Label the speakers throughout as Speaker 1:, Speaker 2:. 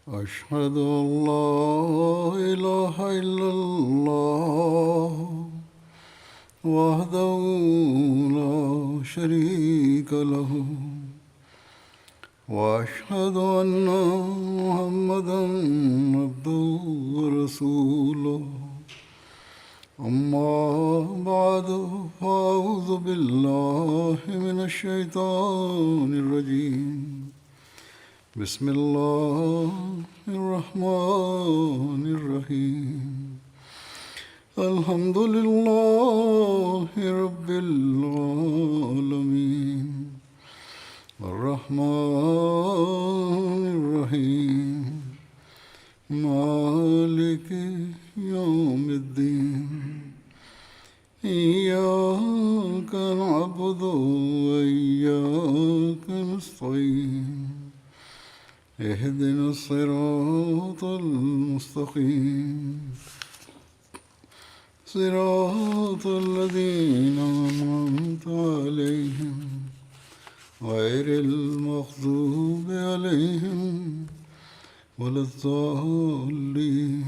Speaker 1: أشهد أن لا إله إلا الله وحده لا شريك له وأشهد أن محمدا عبده ورسوله أما بعد فأعوذ بالله من الشيطان الرجيم بسم الله الرحمن الرحيم الحمد لله رب العالمين الرحمن الرحيم مالك يوم الدين إياك نعبد وإياك نستعين اهدنا الصراط المستقيم صراط الذين أنعمت عليهم غير المغضوب عليهم ولا الضالين.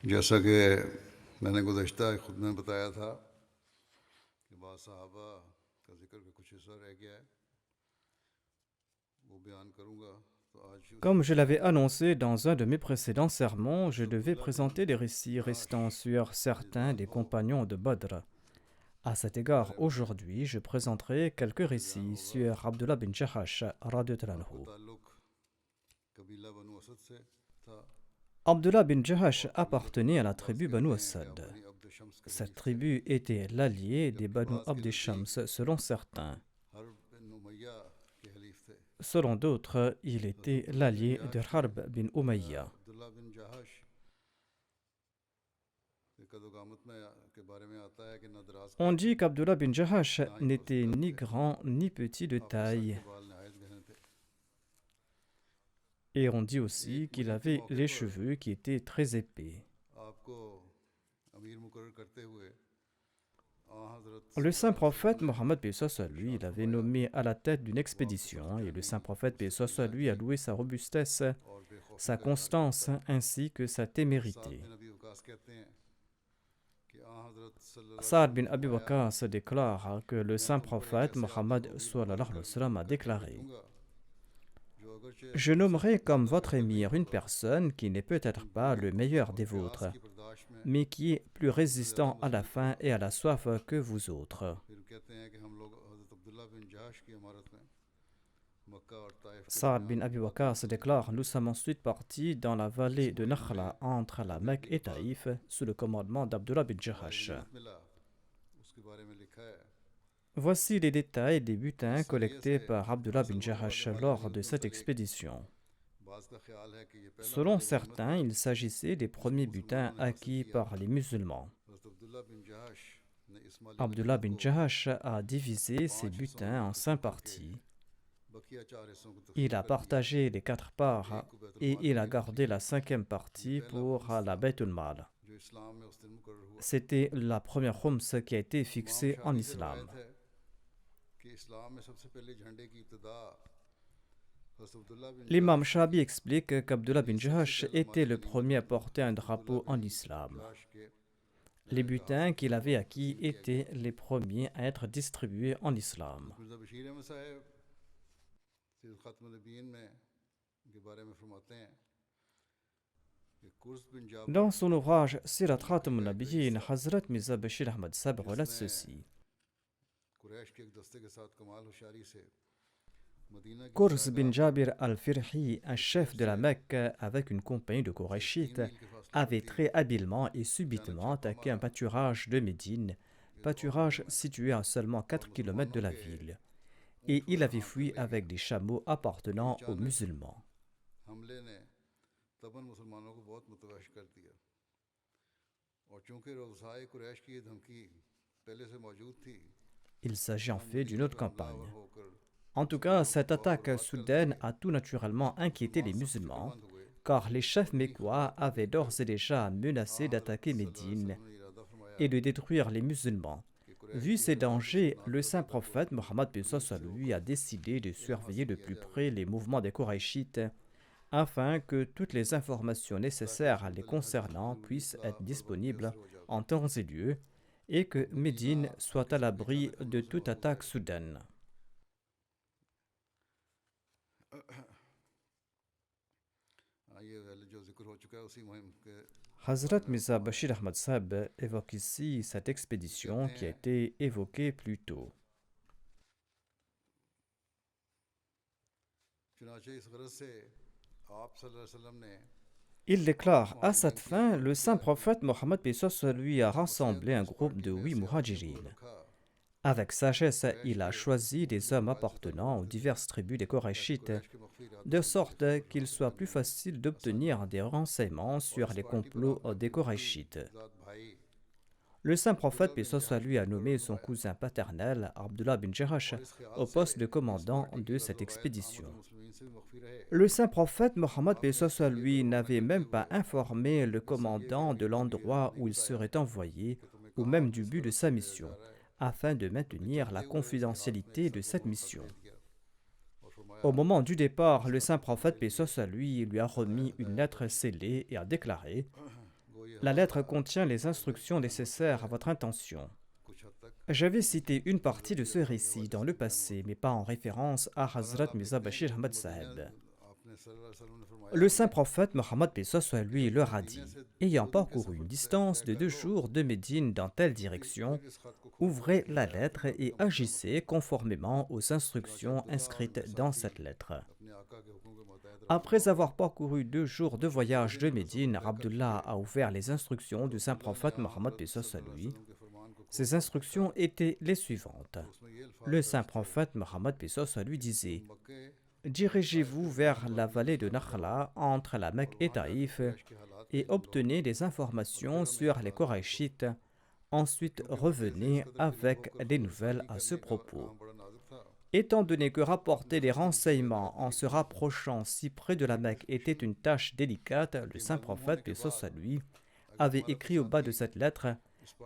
Speaker 1: जैसा कि मैंने गुज़श्ता खुद में बताया था कि बाद सहाबा का जिक्र का कुछ हिस्सा रह गया है, वो बयान करूँगा। तो आज
Speaker 2: Comme je l'avais annoncé dans un de mes précédents sermons, je devais présenter des récits restant sur certains des compagnons de Badr. À cet égard, aujourd'hui, je présenterai quelques récits sur Abdullah bin Jahash radhiyallahu
Speaker 1: आपको
Speaker 2: anhu.
Speaker 1: ताल्लुक कबीला बनु असद से था।
Speaker 2: Abdullah bin Jahash appartenait à la
Speaker 1: बास
Speaker 2: tribu Banu
Speaker 1: कहते हैं कि आप
Speaker 2: Asad.
Speaker 1: बनी अब्द शम्स के
Speaker 2: Cette
Speaker 1: खलीफे थे,
Speaker 2: tribu était l'allié des
Speaker 1: जबकि
Speaker 2: Banu
Speaker 1: बास के
Speaker 2: Abd
Speaker 1: नज़दीक
Speaker 2: Shams selon certains.
Speaker 1: Herb bin Umayya के खलीफ थे।
Speaker 2: Selon d'autres, il était
Speaker 1: हज़रत अब्दुल्ला बिन
Speaker 2: l'allié de
Speaker 1: जहाश ने
Speaker 2: Harb bin Umayya.
Speaker 1: अब्दुल्ला बिन जहाश के कदोकामत में के बारे में आता है कि न दराज
Speaker 2: On
Speaker 1: कद थे,
Speaker 2: dit qu'Abdullah bin Jahash
Speaker 1: ना ही पस्त
Speaker 2: n'était
Speaker 1: कद
Speaker 2: ni
Speaker 1: थे,
Speaker 2: grand ni petit de
Speaker 1: आपके सर
Speaker 2: taille.
Speaker 1: के बाल नहायत घने थे।
Speaker 2: Et on dit
Speaker 1: एक
Speaker 2: aussi qu'il
Speaker 1: मिशन के
Speaker 2: avait
Speaker 1: मौके
Speaker 2: les
Speaker 1: पर
Speaker 2: cheveux qui étaient très épais.
Speaker 1: आपको अमीर मुकर्रर करते हुए हज़रत
Speaker 2: Le saint
Speaker 1: सल्लल्लाहु अलैहि वसल्लम
Speaker 2: prophète
Speaker 1: ने
Speaker 2: Mohammed paix soit sur lui,
Speaker 1: शान
Speaker 2: il avait
Speaker 1: फरमाया,
Speaker 2: nommé à la tête d'une
Speaker 1: वो आपको फर्ज
Speaker 2: expédition et le
Speaker 1: करने
Speaker 2: saint
Speaker 1: की
Speaker 2: prophète paix soit
Speaker 1: उसकी
Speaker 2: sur lui a
Speaker 1: अजायजी
Speaker 2: loué sa robustesse,
Speaker 1: और बेखौफी
Speaker 2: sa
Speaker 1: का इजहार
Speaker 2: constance
Speaker 1: करता है।
Speaker 2: ainsi que sa
Speaker 1: साद
Speaker 2: témérité.
Speaker 1: बिन अबी वकास कहते हैं कि हज़रत सल्लल्लाहु अलैहि
Speaker 2: Saad
Speaker 1: वसल्लम
Speaker 2: bin
Speaker 1: ने
Speaker 2: Abi
Speaker 1: फरमाया,
Speaker 2: Waqqas déclare que le
Speaker 1: मैं
Speaker 2: saint
Speaker 1: तुम पर एक
Speaker 2: prophète
Speaker 1: ऐसे आदमी
Speaker 2: Mohammed
Speaker 1: को अमीर
Speaker 2: sallallahu
Speaker 1: मुकर्रर
Speaker 2: alayhi wa sallam a
Speaker 1: करके
Speaker 2: déclaré:
Speaker 1: भेजूंगा जो अगरचे
Speaker 2: Je
Speaker 1: तुम
Speaker 2: nommerai
Speaker 1: सख्त
Speaker 2: comme
Speaker 1: कदर
Speaker 2: votre
Speaker 1: करने नहीं
Speaker 2: émir une
Speaker 1: होता,
Speaker 2: personne qui n'est
Speaker 1: लेकिन
Speaker 2: peut-être pas le
Speaker 1: भूख
Speaker 2: meilleur
Speaker 1: और
Speaker 2: des
Speaker 1: प्यास
Speaker 2: vôtres,
Speaker 1: की बर्दाश्त में
Speaker 2: mais qui est plus
Speaker 1: तुमसे ज़्यादा
Speaker 2: résistant à la
Speaker 1: मजबूत
Speaker 2: faim
Speaker 1: होगा।
Speaker 2: et à la soif que vous autres.
Speaker 1: फिर कहते हैं कि हम लोग हज़रत अब्दुल्ला बिन जहाश की इमारत में मक्का और ताइफ के
Speaker 2: Saad
Speaker 1: दरमियान
Speaker 2: bin Abi
Speaker 1: वाक़
Speaker 2: Waqqas
Speaker 1: मस्जिद में
Speaker 2: déclare: Nous sommes ensuite partis dans la
Speaker 1: इस
Speaker 2: vallée de
Speaker 1: मुहिम में
Speaker 2: Nakhla entre la
Speaker 1: हमें
Speaker 2: Mecque
Speaker 1: जो
Speaker 2: et
Speaker 1: इफ़ाक़
Speaker 2: Taïf sous le commandement d'Abdullah bin Jahash.
Speaker 1: गनीमत मिला उसके बारे में लिखा है।
Speaker 2: Voici les détails des butins
Speaker 1: इस सरिये से
Speaker 2: collectés par Abdullah bin
Speaker 1: हासिल होने वाले
Speaker 2: Jahash
Speaker 1: माली
Speaker 2: lors de
Speaker 1: गनीमतों में
Speaker 2: cette
Speaker 1: से एक
Speaker 2: expédition.
Speaker 1: बाज़ का ख्याल है कि ये पहला
Speaker 2: Selon
Speaker 1: माली गनीमत
Speaker 2: certains,
Speaker 1: था
Speaker 2: il s'agissait des
Speaker 1: जिसको
Speaker 2: premiers
Speaker 1: मुसलमानों
Speaker 2: butins
Speaker 1: ने हासिल
Speaker 2: acquis
Speaker 1: किया।
Speaker 2: par les musulmans.
Speaker 1: हज़रत अब्दुल्ला बिन जहाश ने इस माली
Speaker 2: Abdullah
Speaker 1: गनीमत
Speaker 2: bin
Speaker 1: को
Speaker 2: Jahash a divisé ses
Speaker 1: 5 हिस्सों में
Speaker 2: butins en 5
Speaker 1: मुकस्सम करके
Speaker 2: parties.
Speaker 1: बकिया 4 हिस्सों को
Speaker 2: Il
Speaker 1: तकसीम
Speaker 2: a
Speaker 1: कर दिया।
Speaker 2: partagé les 4 parts
Speaker 1: एक को बैतुल
Speaker 2: et
Speaker 1: माल के
Speaker 2: il a
Speaker 1: लिए रख
Speaker 2: gardé
Speaker 1: लिया।
Speaker 2: la 5e
Speaker 1: ये
Speaker 2: partie
Speaker 1: पहला
Speaker 2: pour
Speaker 1: खुम्स
Speaker 2: la
Speaker 1: था
Speaker 2: Baytul Mal.
Speaker 1: जो इस्लाम में उस दिन मुकर्रर हुआ।
Speaker 2: C'était la première khums qui a été
Speaker 1: इमाम
Speaker 2: fixée en
Speaker 1: शादी से
Speaker 2: islam.
Speaker 1: रवायत है कि इस्लाम में सबसे पहले झंडे की इब्तिदा हज़रत अब्दुल्ला बिन
Speaker 2: L'imam
Speaker 1: जहाश से
Speaker 2: Shabi
Speaker 1: की।
Speaker 2: explique qu'Abdullah
Speaker 1: यानी
Speaker 2: bin
Speaker 1: सबसे
Speaker 2: Jahash
Speaker 1: पहला
Speaker 2: était
Speaker 1: माली
Speaker 2: le
Speaker 1: गनीमत
Speaker 2: premier à porter un
Speaker 1: Abdullah
Speaker 2: drapeau en
Speaker 1: बिन
Speaker 2: islam.
Speaker 1: जहाश के
Speaker 2: Les
Speaker 1: का हासिल
Speaker 2: butins qu'il
Speaker 1: किया
Speaker 2: avait
Speaker 1: हुआ
Speaker 2: acquis
Speaker 1: तकसीम किया गया।
Speaker 2: étaient les premiers à être distribués en islam.
Speaker 1: Mirza बशीर अहमद साहब सीरत ख़ातमुन नबीयीन में के बारे में फरमाते हैं कि कुर्स बिन जाबर
Speaker 2: Dans son ouvrage Sirat
Speaker 1: अपनी
Speaker 2: Khatam
Speaker 1: हटिया का एक
Speaker 2: al-Nabiyyin,
Speaker 1: हिस्सा
Speaker 2: Hazrat Mirza Bashir Ahmad Sab relate
Speaker 1: जिसने
Speaker 2: ceci.
Speaker 1: कुरैश के एक दस्ते के साथ कमाल होशियारी से मदीना की
Speaker 2: Qurs bin
Speaker 1: चरागाह पर
Speaker 2: Jabir al-Firhi, un
Speaker 1: शहर
Speaker 2: chef de la
Speaker 1: से
Speaker 2: Mecque avec une compagnie de
Speaker 1: करीब 3
Speaker 2: Qurayshites,
Speaker 1: मील के फासले पर
Speaker 2: avait
Speaker 1: थी,
Speaker 2: très habilement et
Speaker 1: अचानक
Speaker 2: subitement
Speaker 1: छापा
Speaker 2: attaqué un
Speaker 1: मारा
Speaker 2: pâturage de Médine,
Speaker 1: ये दौहाकों
Speaker 2: pâturage
Speaker 1: में
Speaker 2: situé à seulement
Speaker 1: और
Speaker 2: 4 kilomètres de
Speaker 1: मुसलमानों
Speaker 2: la
Speaker 1: के
Speaker 2: ville,
Speaker 1: ऊँट
Speaker 2: et il
Speaker 1: वगैरह
Speaker 2: avait
Speaker 1: हाँकने
Speaker 2: fui
Speaker 1: लगे।
Speaker 2: avec des chameaux
Speaker 1: ये
Speaker 2: appartenant aux
Speaker 1: अचानक
Speaker 2: musulmans.
Speaker 1: हमले ने तबन मुसलमानों को बहुत मुतवश कर दिया और चूंकि रवसाए कुरैश की ये धमकी पहले से मौजूद थी
Speaker 2: Il s'agit en
Speaker 1: हम
Speaker 2: fait d'une
Speaker 1: मदीना
Speaker 2: autre
Speaker 1: पर हमलावर
Speaker 2: campagne.
Speaker 1: होकर
Speaker 2: En tout cas,
Speaker 1: मुसलमानों को
Speaker 2: cette
Speaker 1: तबाह
Speaker 2: attaque
Speaker 1: बर्बाद कर
Speaker 2: soudaine
Speaker 1: देंगे।
Speaker 2: a tout naturellement inquiété
Speaker 1: मुसलमान
Speaker 2: les
Speaker 1: सख्त
Speaker 2: musulmans,
Speaker 1: फिक्रमंद हुए
Speaker 2: car les chefs mécois avaient d'ores et déjà menacé d'attaquer Médine et de détruire les musulmans. Vu ces dangers, le saint prophète Mohammed lui a décidé de surveiller de plus près les mouvements des Koraïchites afin que toutes les informations nécessaires les concernant puissent être disponibles en temps et lieu et que Médine soit à l'abri de toute attaque soudaine. Hazrat Mirza Bashir Ahmad Sahib évoque ici cette expédition qui a été évoquée plus tôt. Il déclare, à cette fin, le saint prophète Mohammed lui a rassemblé un groupe de 8 muhajirines. Avec sagesse, il a choisi des hommes appartenant aux diverses tribus des Koraïchites, de sorte qu'il soit plus facile d'obtenir des renseignements sur les complots des Koraïchites. Le saint prophète lui a nommé son cousin paternel, Abdullah bin Jahash, au poste de commandant de cette expédition. Le saint prophète Mohammed lui n'avait même pas informé le commandant de l'endroit où il serait envoyé ou même du but de sa mission, afin de maintenir la confidentialité de cette mission. Au moment du départ, le saint prophète lui a remis une lettre scellée et a déclaré « La lettre contient les instructions nécessaires à votre intention. » J'avais cité une partie de ce récit dans le passé, mais pas en référence à Hazrat Mirza Bashir Ahmad Sahib. Le saint prophète Mohammed lui leur a dit, ayant parcouru une distance de 2 jours de Médine dans telle direction, ouvrez la lettre et agissez conformément aux instructions inscrites dans cette lettre. Après avoir parcouru 2 jours de voyage de Médine, Abdullah a ouvert les instructions du saint prophète Mohammed lui. Ces instructions étaient les suivantes. Le saint prophète Mohammed lui disait: dirigez-vous vers la vallée de Nakhla entre la Mecque et Taïf et obtenez des informations sur les Koraïchites. Ensuite, revenez avec des nouvelles à ce propos. Étant donné que rapporter des renseignements en se rapprochant si près de la Mecque était une tâche délicate, le saint prophète, paix soit lui, avait écrit au bas de cette lettre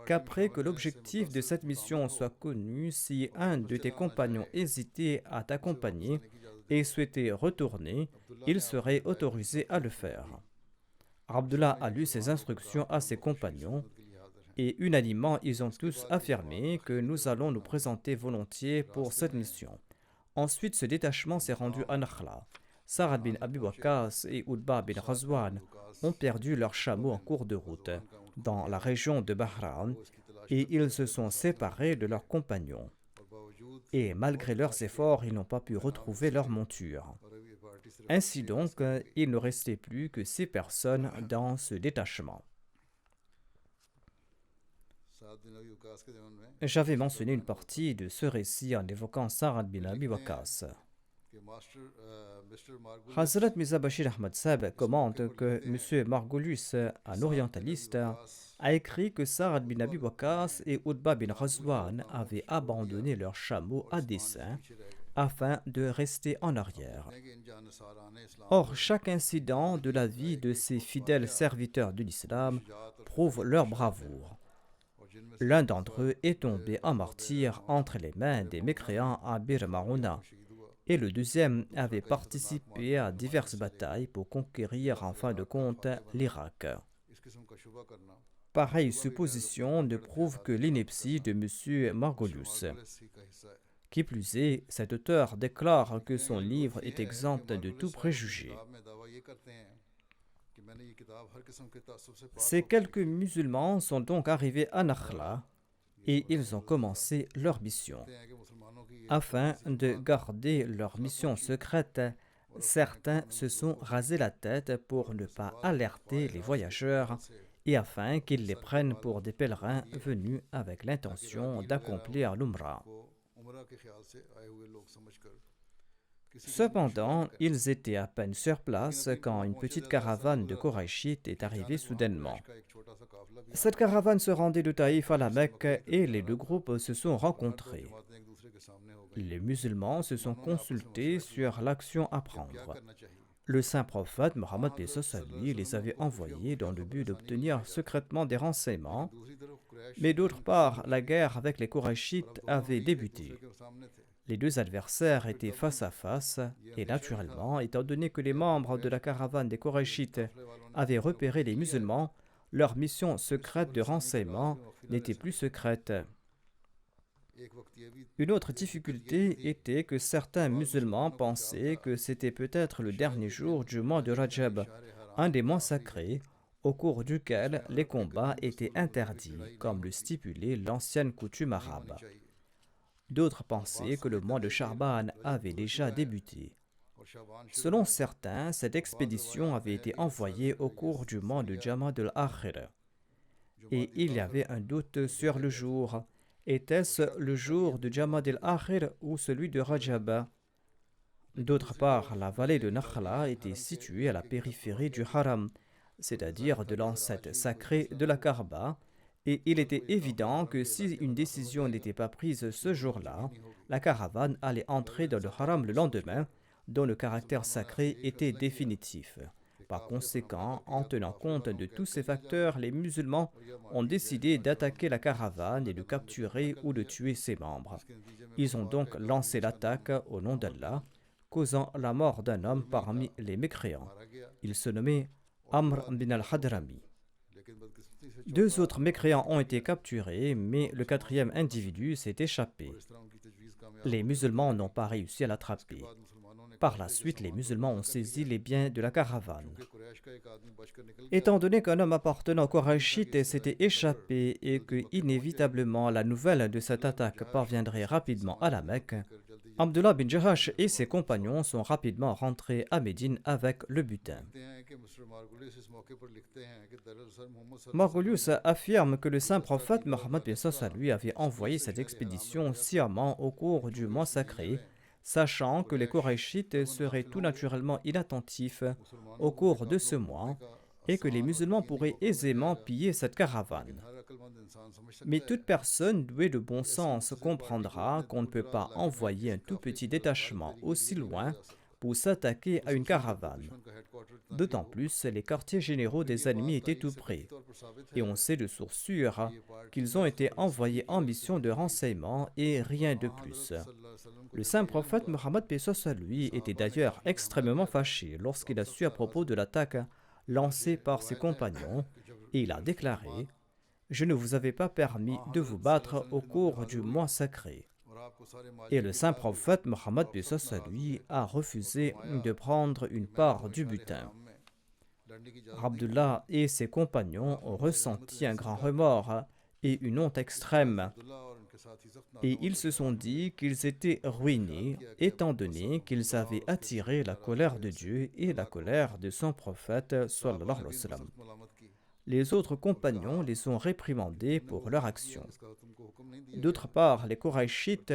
Speaker 2: qu'après que l'objectif de cette mission soit connu, si un de tes compagnons hésitait à t'accompagner et souhaitait retourner, il serait autorisé à le faire. Abdullah a lu ces instructions à ses compagnons et unanimement, ils ont tous affirmé que nous allons nous présenter volontiers pour cette mission. Ensuite, ce détachement s'est rendu à Nakhla. Sa'ad bin Abi Waqqas et Utba bin Ghazwan ont perdu leurs chameaux en cours de route dans la région de Bahran et ils se sont séparés de leurs compagnons. Et malgré leurs efforts, ils n'ont pas pu retrouver leur monture. Ainsi donc, il ne restait plus que 6 personnes dans ce détachement. J'avais mentionné une partie de ce récit en évoquant Sa'ad bin Abi Waqqas. Hazrat Mirza Bashir Ahmad Sahib commente que M. Margolus, un orientaliste, a écrit que Sa'ad bin Abi Waqqas et Utba bin Ghazwan avaient abandonné leurs chameaux à dessein afin de rester en arrière. Or, chaque incident de la vie de ces fidèles serviteurs de l'islam prouve leur bravoure. L'un d'entre eux est tombé en martyr entre les mains des mécréants à Bir Marouna, et le deuxième avait participé à diverses batailles pour conquérir en fin de compte l'Irak. Pareille supposition ne prouve que l'ineptie de M. Margolius. Qui plus est, cet auteur déclare que son livre est exempt de tout préjugé. Ces quelques musulmans sont donc arrivés à Nakhla et ils ont commencé leur mission. Afin de garder leur mission secrète, certains se sont rasés la tête pour ne pas alerter les voyageurs et afin qu'ils les prennent pour des pèlerins venus avec l'intention d'accomplir l'Umrah. Cependant, ils étaient à peine sur place quand une petite caravane de Koraïchites est arrivée soudainement. Cette caravane se rendait de Taïf à la Mecque et les 2 groupes se sont rencontrés. Les musulmans se sont consultés sur l'action à prendre. Le saint prophète Mohammed lui les avait envoyés dans le but d'obtenir secrètement des renseignements, mais d'autre part, la guerre avec les Qurayshites avait débuté. Les deux adversaires étaient face à face, et naturellement, étant donné que les membres de la caravane des Qurayshites avaient repéré les musulmans, leur mission secrète de renseignement n'était plus secrète. Une autre difficulté était que certains musulmans pensaient que c'était peut-être le dernier jour du mois de Rajab, un des mois sacrés, au cours duquel les combats étaient interdits, comme le stipulait l'ancienne coutume arabe. D'autres pensaient que le mois de Charban avait déjà débuté. Selon certains, cette expédition avait été envoyée au cours du mois de Jamad al-Akhir. Et il y avait un doute sur le jour. Était-ce le jour de Jamad al-Akhir ou celui de Rajab? D'autre part, la vallée de Nakhla était située à la périphérie du Haram, c'est-à-dire de l'enceinte sacrée de la Kaaba, et il était évident que si une décision n'était pas prise ce jour-là, la caravane allait entrer dans le Haram le lendemain, dont le caractère sacré était définitif. Par conséquent, en tenant compte de tous ces facteurs, les musulmans ont décidé d'attaquer la caravane et de capturer ou de tuer ses membres. Ils ont donc lancé l'attaque au nom d'Allah, causant la mort d'un homme parmi les mécréants. Il se nommait Amr bin al-Hadrami. Deux autres mécréants ont été capturés, mais le quatrième individu s'est échappé. Les musulmans n'ont pas réussi à l'attraper. Par la suite, les musulmans ont saisi les biens de la caravane. Étant donné qu'un homme appartenant aux Qurayshites s'était échappé et que, inévitablement, la nouvelle de cette attaque parviendrait rapidement à la Mecque, Abdullah bin Jahash et ses compagnons sont rapidement rentrés à Médine avec le butin. Margolius affirme que le saint prophète Mohammed lui avait envoyé cette expédition sciemment au cours du mois sacré, sachant que les Qurayshites seraient tout naturellement inattentifs au cours de ce mois et que les musulmans pourraient aisément piller cette caravane. Mais toute personne douée de bon sens comprendra qu'on ne peut pas envoyer un tout petit détachement aussi loin pour s'attaquer à une caravane. D'autant plus, les quartiers généraux des ennemis étaient tout près, et on sait de source sûre qu'ils ont été envoyés en mission de renseignement et rien de plus. Le saint prophète Mohammed lui était d'ailleurs extrêmement fâché lorsqu'il a su à propos de l'attaque lancée par ses compagnons, et il a déclaré: « Je ne vous avais pas permis de vous battre au cours du mois sacré. » Et le saint prophète Mohammed lui a refusé de prendre une part du butin. Abdullah et ses compagnons ont ressenti un grand remords et une honte extrême. Et ils se sont dit qu'ils étaient ruinés, étant donné qu'ils avaient attiré la colère de Dieu et la colère de son prophète, sallallahu alayhi wa sallam. Les autres compagnons les ont réprimandés pour leur action. D'autre part, les Qurayshites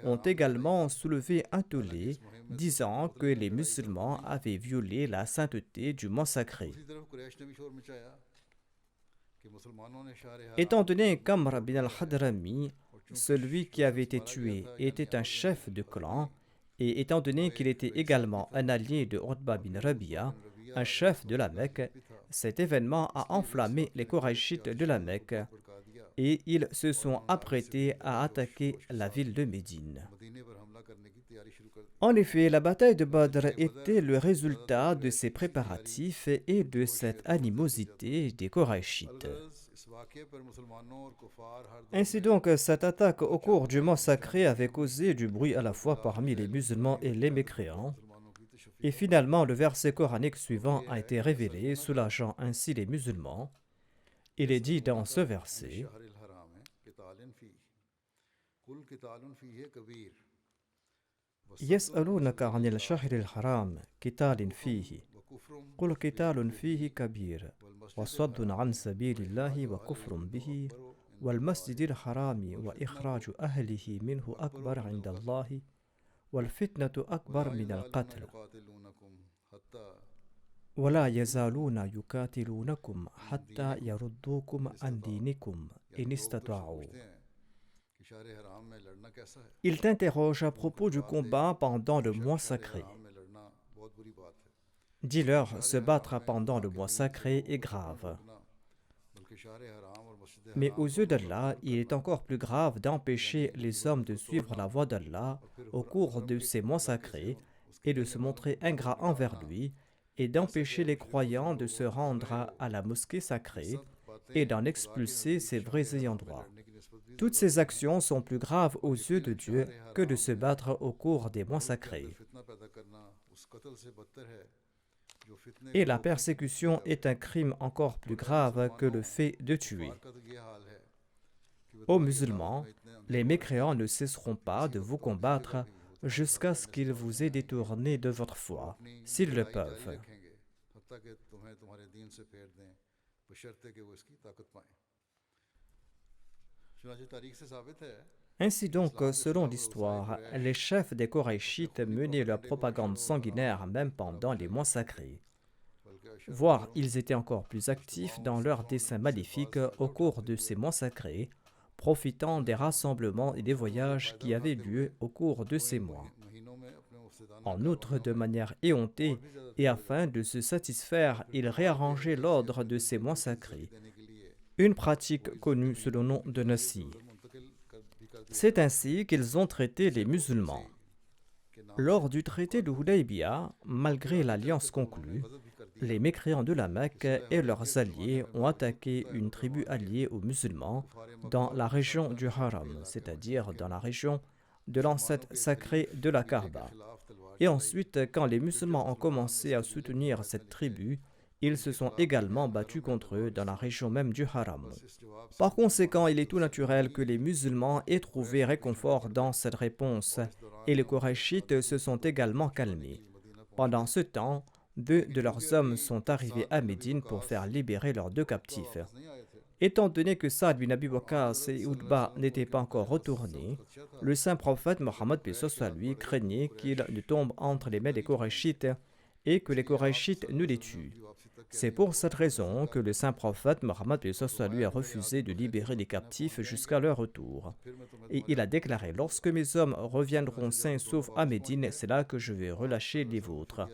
Speaker 2: ont également soulevé un tollé, disant que les musulmans avaient violé la sainteté du mois sacré. Étant donné qu'Amr bin al-Hadrami, celui qui avait été tué, était un chef de clan, et étant donné qu'il était également un allié de Utba bin Rabia, un chef de la Mecque, cet événement a enflammé les Qurayshites de la Mecque, et ils se sont apprêtés à attaquer la ville de Médine. En effet, la bataille de Badr était le résultat de ces préparatifs et de cette animosité des Qurayshites. Ainsi donc, cette attaque au cours du mois sacré avait causé du bruit à la fois parmi les musulmans et les mécréants. Et finalement, le verset coranique suivant a été révélé, soulageant ainsi les musulmans. Il est dit dans ce verset: يسألونك عن الشهر الحرام قتال فيه قل قتال فيه كبير وصد عن سبيل الله وكفر به والمسجد الحرام وإخراج أهله منه أكبر عند الله والفتنة أكبر من القتل ولا يزالون يقاتلونكم حتى يردوكم عن دينكم إن استطاعوا. Il t'interroge à propos du combat pendant le mois sacré. Dis-leur, se battre pendant le mois sacré est grave. Mais aux yeux d'Allah, il est encore plus grave d'empêcher les hommes de suivre la voie d'Allah au cours de ces mois sacrés et de se montrer ingrats envers lui, et d'empêcher les croyants de se rendre à la mosquée sacrée et d'en expulser ses vrais ayants droit. Toutes ces actions sont plus graves aux yeux de Dieu que de se battre au cours des mois sacrés. Et la persécution est un crime encore plus grave que le fait de tuer. Ô musulmans, les mécréants ne cesseront pas de vous combattre jusqu'à ce qu'ils vous aient détourné de votre foi, s'ils le peuvent. Ainsi donc, selon l'histoire, les chefs des Koraïchites menaient leur propagande sanguinaire même pendant les mois sacrés. Voire, ils étaient encore plus actifs dans leurs desseins maléfiques au cours de ces mois sacrés, profitant des rassemblements et des voyages qui avaient lieu au cours de ces mois. En outre, de manière éhontée et afin de se satisfaire, ils réarrangeaient l'ordre de ces mois sacrés, une pratique connue sous le nom de Nasi. C'est ainsi qu'ils ont traité les musulmans. Lors du traité de Hudaybiyah, malgré l'alliance conclue, les mécréants de la Mecque et leurs alliés ont attaqué une tribu alliée aux musulmans dans la région du Haram, c'est-à-dire dans la région de l'enceinte sacrée de la Kaaba. Et ensuite, quand les musulmans ont commencé à soutenir cette tribu, ils se sont également battus contre eux dans la région même du Haram. Par conséquent, il est tout naturel que les musulmans aient trouvé réconfort dans cette réponse, et les Koraïchites se sont également calmés. Pendant ce temps, 2 de leurs hommes sont arrivés à Médine pour faire libérer leurs 2 captifs. Étant donné que Saad bin Abi Waqqas et Utba n'étaient pas encore retournés, le saint prophète Mohammed lui craignait qu'il ne tombe entre les mains des Koraïchites et que les Koraïchites ne les tuent. C'est pour cette raison que le saint prophète Mohammed lui a refusé de libérer les captifs jusqu'à leur retour. Et il a déclaré: lorsque mes hommes reviendront sains saufs à Médine, c'est là que je vais relâcher les vôtres.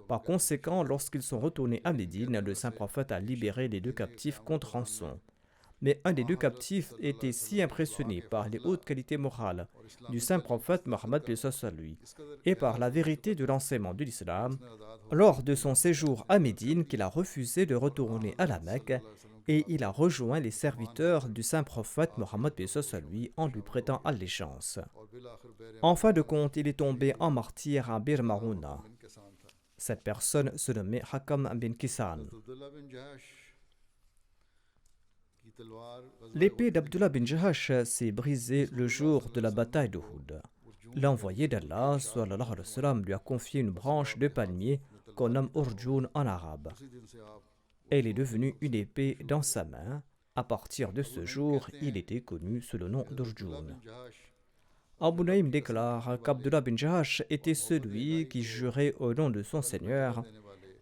Speaker 2: Par conséquent, lorsqu'ils sont retournés à Médine, le saint prophète a libéré les 2 captifs contre rançon. Mais un des 2 captifs était si impressionné par les hautes qualités morales du saint prophète Mohammed lui et par la vérité de l'enseignement de l'islam lors de son séjour à Médine qu'il a refusé de retourner à la Mecque, et il a rejoint les serviteurs du saint prophète Mohammed lui en lui prêtant allégeance. En fin de compte, il est tombé en martyr à Bir Marouna. Cette personne se nommait Hakam bin Kisan. L'épée d'Abdullah bin Jahash s'est brisée le jour de la bataille d'Uhud. L'envoyé d'Allah sallallahu alayhi wa sallam, lui a confié une branche de palmier qu'on nomme Urjun en arabe. Elle est devenue une épée dans sa main. À partir de ce jour, il était connu sous le nom d'Urjun. Abu Naïm déclare qu'Abdullah bin Jahash était celui qui jurait au nom de son Seigneur.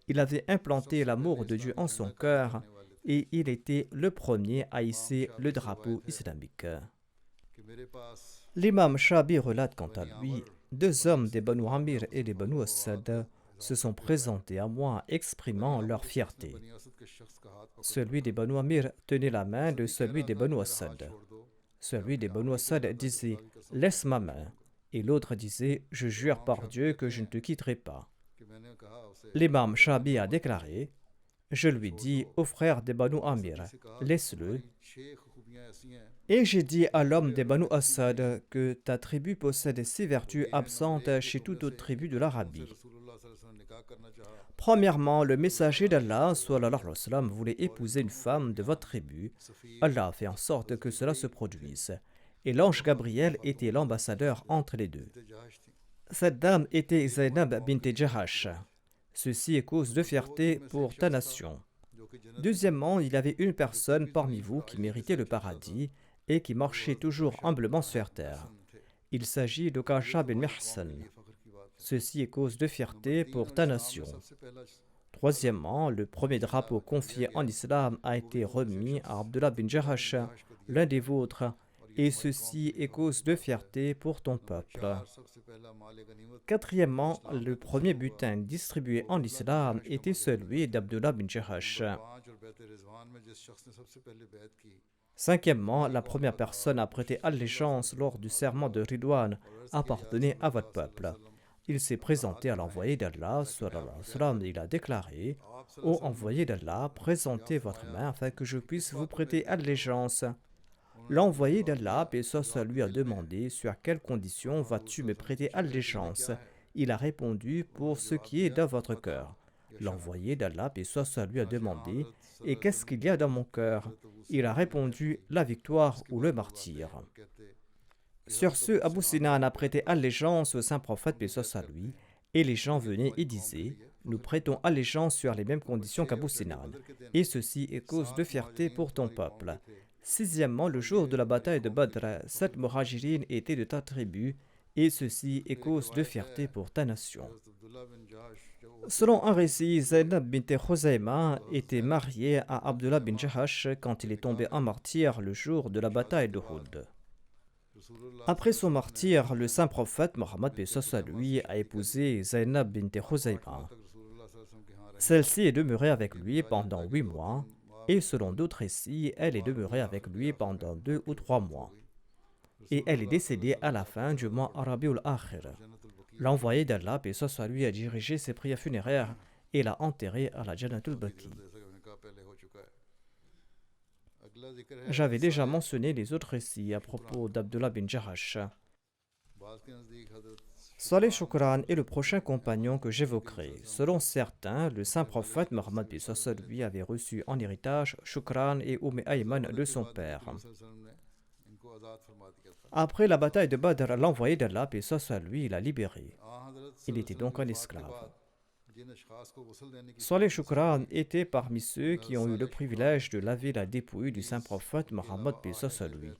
Speaker 2: Il avait implanté l'amour de Dieu en son cœur et il était le premier à hisser le drapeau islamique. L'imam Shabi relate quant à lui: 2 hommes des Banu Amir et des Banu Asad se sont présentés à moi exprimant leur fierté. Celui des Banu Amir tenait la main de celui des Banu Asad. Celui des Banu Asad disait: laisse ma main, et l'autre disait: je jure par Dieu que je ne te quitterai pas. L'imam Shabi a déclaré: je lui dis au frère des Banu Amir, laisse-le. Et j'ai dit à l'homme des Banu Asad que ta tribu possède ces vertus absentes chez toute autre tribu de l'Arabie. Premièrement, le messager d'Allah sallallahu alayhi wa sallam voulait épouser une femme de votre tribu. Allah a fait en sorte que cela se produise. Et l'ange Gabriel était l'ambassadeur entre les 2. Cette dame était Zainab bint Jahash. Ceci est cause de fierté pour ta nation. Deuxièmement, il y avait une personne parmi vous qui méritait le paradis et qui marchait toujours humblement sur terre. Il s'agit de Kasha bin Mihsan. Ceci est cause de fierté pour ta nation. Troisièmement, le premier drapeau confié en islam a été remis à Abdullah bin Jahash, l'un des vôtres, et ceci est cause de fierté pour ton peuple. Quatrièmement, le premier butin distribué en islam était celui d'Abdullah bin Jahash. Cinquièmement, la première personne à prêter allégeance lors du serment de Ridwan appartenait à votre peuple. Il s'est présenté à l'envoyé d'Allah, sallallahu alayhi wa sallam, et il a déclaré: Ô envoyé d'Allah, présentez votre main afin que je puisse vous prêter allégeance. L'envoyé d'Allah, paix soit sur lui, a demandé: Sur quelles conditions vas-tu me prêter allégeance? Il a répondu: Pour ce qui est dans votre cœur. L'envoyé d'Allah, paix soit sur lui, a demandé: Et qu'est-ce qu'il y a dans mon cœur? Il a répondu: La victoire ou le martyr. Sur ce, Abu Sinan a prêté allégeance au saint prophète, paix soit sur lui, et les gens venaient et disaient: Nous prêtons allégeance sur les mêmes conditions qu'Abu Sinan, et ceci est cause de fierté pour ton peuple. Sixièmement, le jour de la bataille de Badr, 7 muhajirines étaient de ta tribu, et ceci est cause de fierté pour ta nation. Selon un récit, Zainab bint Khuzayma était mariée à Abdullah bin Jahash quand il est tombé en martyr le jour de la bataille d'Uhud. Après son martyr, le saint prophète Mohammed lui a épousé Zainab bint Khuzayma. Celle-ci est demeurée avec lui pendant 8 mois, et selon d'autres récits, elle est demeurée avec lui pendant 2 ou 3 mois. Et elle est décédée à la fin du mois Rabiul Akhir. L'envoyé d'Allah, paix soit sur lui, a dirigé ses prières funéraires et l'a enterrée à la Jannatul Baqi. J'avais déjà mentionné les autres récits à propos d'Abdullah bin Jahash. Saleh Shukran est le prochain compagnon que j'évoquerai. Selon certains, le saint prophète Mohammed lui avait reçu en héritage Shukran et Ayman de son père. Après la bataille de Badr, l'envoyé d'Allah, paix soit lui, l'a libéré. Il était donc un esclave. Saleh Shukran était parmi ceux qui ont eu le privilège de laver la dépouille du saint prophète Mohammed, paix soit lui.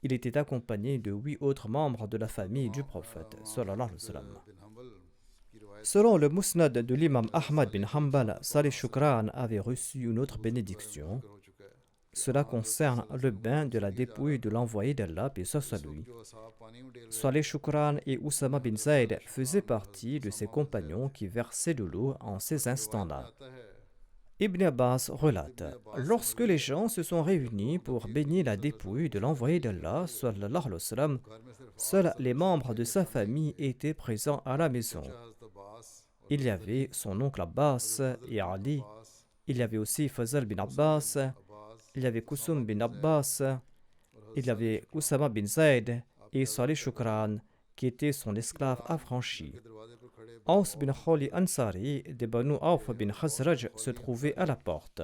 Speaker 2: Il était accompagné de 8 autres membres de la famille du prophète, sallallahu alayhi wa sallam. Selon le Musnad de l'imam Ahmad bin Hanbal, Saleh Shukran avait reçu une autre bénédiction. Cela concerne le bain de la dépouille de l'envoyé d'Allah, paix soit lui. Saleh Shukran et Usama bin Zayd faisaient partie de ses compagnons qui versaient de l'eau en ces instants-là. Ibn Abbas relate: Lorsque les gens se sont réunis pour baigner la dépouille de l'envoyé d'Allah, sallallahu alayhi wa sallam, seuls les membres de sa famille étaient présents à la maison. Il y avait son oncle Abbas et Ali, il y avait aussi Fazal bin Abbas, il y avait Kusum bin Abbas, il y avait Usama bin Zayd et Saleh Shukran, qui était son esclave affranchi. Aus bin Khali Ansari de Banu Auf bin Khazraj se trouvait à la porte.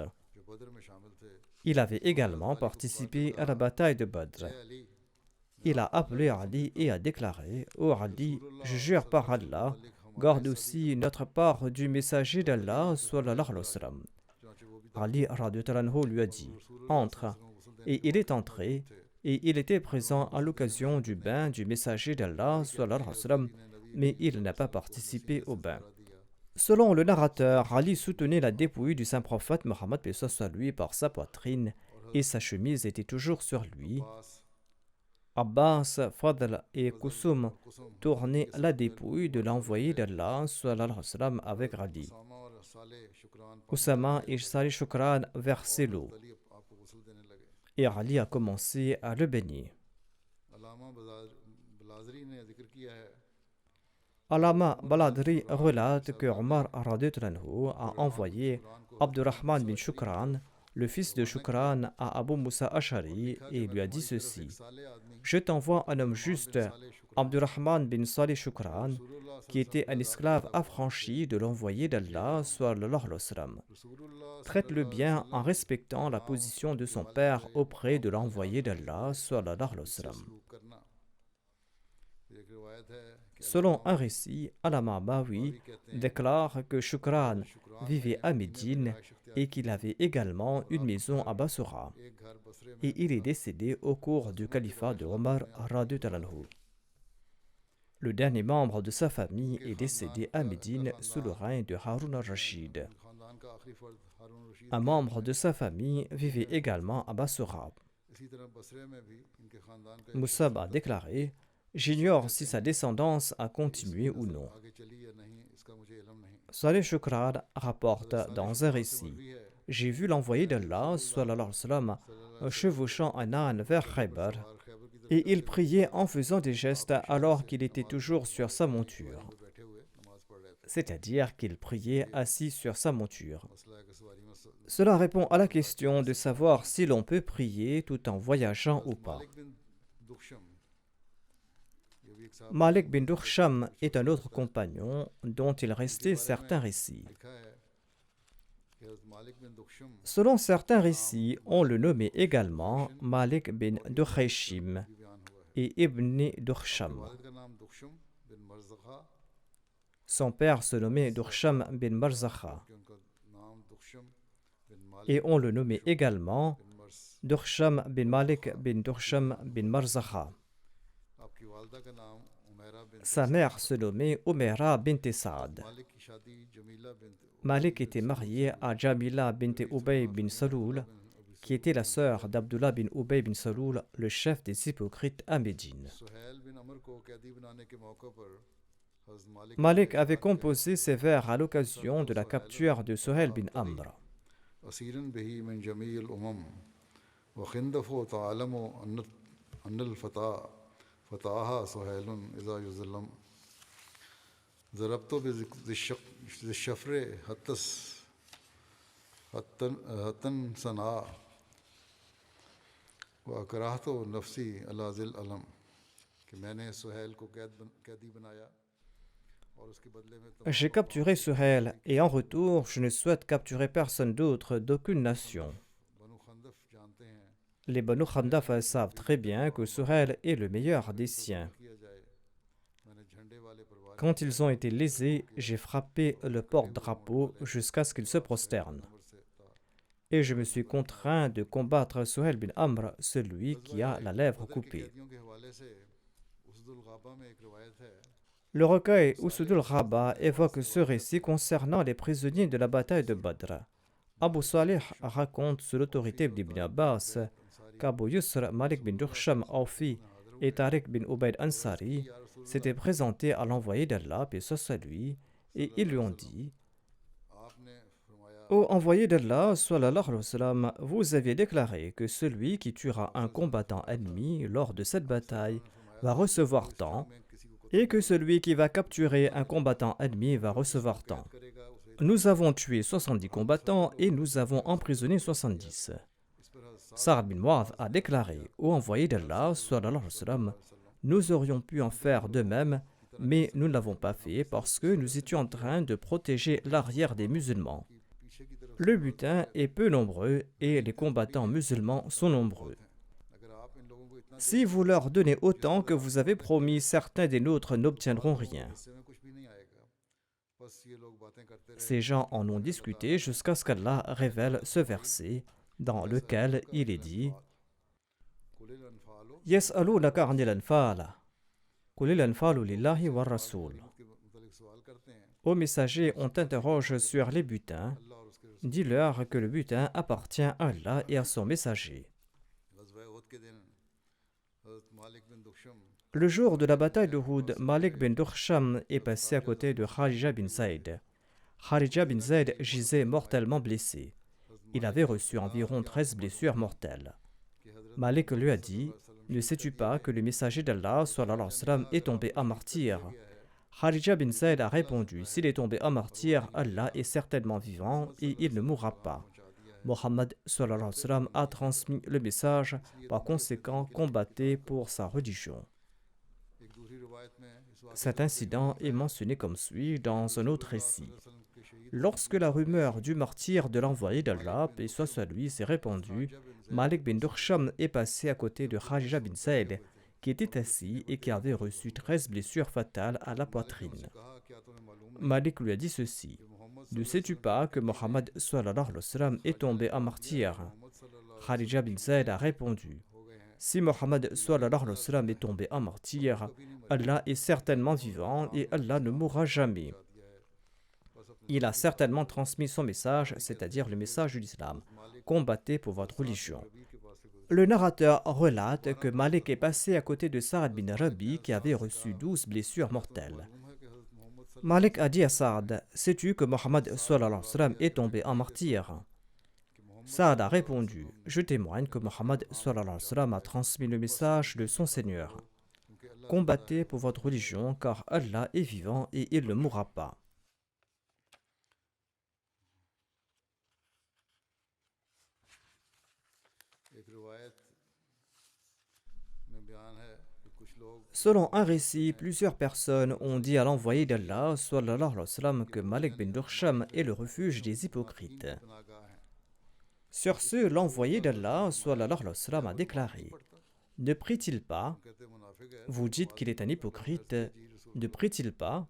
Speaker 2: Il avait également participé à la bataille de Badr. Il a appelé Ali et a déclaré: Ô Ali, je jure par Allah, garde aussi notre part du messager d'Allah, sallallahu alayhi wa sallam. Ali radhiyallahu anhu lui a dit: Entre. Et il est entré, et il était présent à l'occasion du bain du messager d'Allah, sallallahu alayhi wa sallam, mais il n'a pas participé au bain. Selon le narrateur, Ali soutenait la dépouille du saint prophète Mohammed, paix soit lui, par sa poitrine, et sa chemise était toujours sur lui. Abbas, Fadl et Kusum tournaient la dépouille de l'envoyé d'Allah, sallallahu alayhi wa sallam, avec Ali. Usama et Saleh Shukran versaient l'eau, et Ali a commencé à le baigner. Alama Baladri relate que Omar a envoyé Abdurrahman bin Shukran, le fils de Shukran, à Abu Musa Ashari et lui a dit ceci: Je t'envoie un homme juste, Abdurrahman bin Saleh Shukran, qui était un esclave affranchi de l'envoyé d'Allah, sallallahu alayhi wa sallam. Traite-le bien en respectant la position de son père auprès de l'envoyé d'Allah, sallallahu alayhi wa sallam. Selon un récit, Alama Bawi déclare que Shukran vivait à Médine et qu'il avait également une maison à Basra. Et il est décédé au cours du califat de Omar radhiyallahu anhu. Le dernier membre de sa famille est décédé à Médine sous le règne de Harun al-Rashid. Un membre de sa famille vivait également à Basra.
Speaker 1: इसी तरह बसरे में भी इनके खानदान का एक
Speaker 2: Moussab a déclaré: J'ignore si sa descendance a continué ou
Speaker 1: नस्ल
Speaker 2: non.
Speaker 1: आगे चली या नहीं इसका मुझे इल्म नहीं।
Speaker 2: Saleh Shukran rapporte
Speaker 1: हज़रत साले
Speaker 2: dans un
Speaker 1: शुक्रा से
Speaker 2: récit:
Speaker 1: मरवी है
Speaker 2: J'ai vu l'envoyé d'Allah, sallallahu alayhi wa sallam,
Speaker 1: सल्लल्लाहु अलैहि
Speaker 2: chevauchant un âne vers
Speaker 1: वसल्लम पर
Speaker 2: Khaybar,
Speaker 1: सवार खैबर की तरफ
Speaker 2: et il
Speaker 1: चलते हुए
Speaker 2: priait en faisant des gestes
Speaker 1: आप इशारे
Speaker 2: alors
Speaker 1: से
Speaker 2: qu'il était
Speaker 1: नमाज
Speaker 2: toujours sur sa
Speaker 1: सवारी
Speaker 2: monture.
Speaker 1: में बैठे हुए नमाज पढ़ रहे थे।
Speaker 2: C'est-à-dire qu'il priait assis sur sa monture.
Speaker 1: मसला है कि सवारी में
Speaker 2: Cela répond à la question de savoir si l'on peut prier tout en voyageant ou pas.
Speaker 1: मालिक बिन दुखशम ये भी एक साहब
Speaker 2: Malik bin Dursham est un autre compagnon dont il restait certains récits.
Speaker 1: लिखा है कि हज़रत मालिक बिन दुखशम
Speaker 2: Selon certains récits, on le nommait également Malik bin Dukhayshim
Speaker 1: भी बयान हुआ है।
Speaker 2: et Ibn Dursham.
Speaker 1: वालिद का नाम दुखशम बिन मरज़खा
Speaker 2: Son père se nommait Dursham bin Marzakha
Speaker 1: कि उनका नाम दुखशम बिन मालिक
Speaker 2: et on le nommait également
Speaker 1: bin MERS.
Speaker 2: Dursham bin Malik bin Dursham bin Marzakha.
Speaker 1: आपकी वालदा का नाम उमैरा बिन
Speaker 2: Sa mère se nommait Umaira bint Saad.
Speaker 1: मालिक की शादी जमीला बिन
Speaker 2: Malik était marié à Jamila bint Ubay bin Saloul, qui était la sœur d'Abdullah bin Ubay bin Saloul, le chef des hypocrites à Médine.
Speaker 1: सुहैल बिन अमर को कैदी बनाने के मौके पर हज़रत मालिक
Speaker 2: Malik avait composé ces vers à l'occasion de la capture de Suhail bin Amr.
Speaker 1: असीरन बिही मिन जमील उमम व खिंदफ़ो तालमो अन्नल फता फताहा सुहैलन इज़ा युज़लम ज़रबतो बिशफ़रे हतन सना व अकराहतो नफसी अलाज़िल अलम कि मैंने सुहैल को कैदी बनाया और उसके बदले में
Speaker 2: J'ai capturé Suhail et en retour, je ne souhaite capturer personne d'autre d'aucune nation.
Speaker 1: बनु खंदफ जानते हैं
Speaker 2: Les Banu Khandaf savent très bien que Suhail est le meilleur des siens.
Speaker 1: किया जाए मैंने झंडे वाले परिवार
Speaker 2: Quand ils ont été lésés, j'ai frappé le porte-drapeau jusqu'à ce qu'ils se prosternent.
Speaker 1: से था।
Speaker 2: Et je me suis contraint de combattre Suhail bin Amr, celui qui a la lèvre
Speaker 1: बदर के
Speaker 2: coupée.
Speaker 1: कैदियों के हवाले से उसदुल गाबा में एक रिवायत है
Speaker 2: Le recueil Usudul Raba évoque ce récit concernant les prisonniers de la bataille de Badr. Abu Salih raconte sous l'autorité d'Ibn Abbas qu'Abu Yusr, Malik bin Dursham Awfi et Tariq bin Ubayd Ansari s'étaient présentés à l'envoyé d'Allah, paix soit lui, et ils lui ont dit:
Speaker 1: आपने फरमाया
Speaker 2: Ô envoyé d'Allah, sallallahu alayhi wa sallam, vous aviez déclaré que celui qui tuera un combattant ennemi lors de cette bataille va recevoir tant,
Speaker 1: मैं किसी को
Speaker 2: et que celui qui va capturer un combattant ennemi va recevoir tant.
Speaker 1: करेगा उसे
Speaker 2: Nous avons tué 70 combattants et nous avons emprisonné 70.
Speaker 1: इस पर हज़रत
Speaker 2: Sa'ad bin Mu'adh a déclaré: Ô envoyé d'Allah, sallallahu alayhi wa sallam, nous aurions pu en faire de même, mais nous ne l'avons pas fait parce que nous étions en train de protéger l'arrière des musulmans.
Speaker 1: पीछे की तरफ
Speaker 2: Le butin est peu nombreux et les combattants musulmans sont nombreux.
Speaker 1: अगर आप इन लोगों को इतना
Speaker 2: Si vous leur donnez autant que vous avez promis, certains des nôtres n'obtiendront rien.
Speaker 1: हिस्से में कुछ भी नहीं आएगा बस ये लोग बातें करते रहे
Speaker 2: Ces gens en ont discuté jusqu'à ce qu'Allah révèle ce verset dans lequel il est dit:
Speaker 1: कुलिल अनफालो
Speaker 2: Yas'alunaka 'anil anfal. Qulil anfalu lillahi war rasul.
Speaker 1: के मुतालिक सवाल करते हैं
Speaker 2: Ô messagers, on t'interroge sur les butins.
Speaker 1: अल्लाह और उसके रसूल
Speaker 2: Dis-leur que le butin appartient à Allah et à son messager.
Speaker 1: ग़ज़वा उहद के दिन हज़रत मालिक बिन दुखशम
Speaker 2: Le jour de la bataille de Houd, Malik bin Dursham est passé à côté de Kharija bin Zayd. Kharija bin Zayd gisait mortellement blessé. Il avait reçu environ 13 blessures mortelles.
Speaker 1: कि हज़रत
Speaker 2: Malik lui a dit: Ne sais-tu pas que le messager d'Allah sallallahu alayhi wa sallam, est tombé à martyr? Kharija bin Zayd a répondu: S'il est tombé à martyr, Allah est certainement vivant et il ne mourra pas. Mohammed sallallahu alayhi wa sallam a transmis le message, par conséquent combattez pour sa religion.
Speaker 1: एक दूसरी रिवायत में इस वाक़े
Speaker 2: Cet incident est mentionné comme suit dans un autre récit.
Speaker 1: वसल्लम के शहीद
Speaker 2: Lorsque la rumeur du martyr de l'envoyé d'Allah, paix soit sur lui, s'est répandue, Malik bin Dursham est passé à côté de Kharija bin Zayd, qui était assis et qui avait reçu 13 blessures fatales à la poitrine.
Speaker 1: कहा क्या तुम्हें मालूम है
Speaker 2: Malik lui a dit ceci: Ne sais-tu pas que Mohammed sallallahu alayhi wa sallam est tombé à martyr?
Speaker 1: मोहम्मद सल्लल्लाहु
Speaker 2: Kharija bin Zayd a répondu:
Speaker 1: हो गए हैं
Speaker 2: Si Mohammed sallallahu alayhi wa sallam est tombé à martyr, Allah est certainement vivant et Allah ne mourra jamais.
Speaker 1: दिया है बस
Speaker 2: Il a certainement transmis son message, c'est-à-dire le message de l'islam. Combattez pour votre religion. Le narrateur relate que Malik est passé à côté de Saad bin Rabi qui avait reçu 12 blessures mortelles. Malik a dit à Saad, sais-tu que Mohammed sallallahu alayhi wa sallam est tombé en martyr? Saad a répondu, je témoigne que Mohammed sallallahu alayhi wa sallam a transmis le message de son Seigneur. Combattez pour votre religion car Allah est vivant et il ne mourra pas. Selon un récit, plusieurs personnes ont dit à l'envoyé d'Allah sallallahu alayhi wa sallam que Malik bin Dursham est le refuge des hypocrites. Sur ce, l'envoyé d'Allah sallallahu alayhi wa sallam a déclaré: ne prie-t-il pas? Vous dites qu'il est un hypocrite. Ne prie-t-il pas?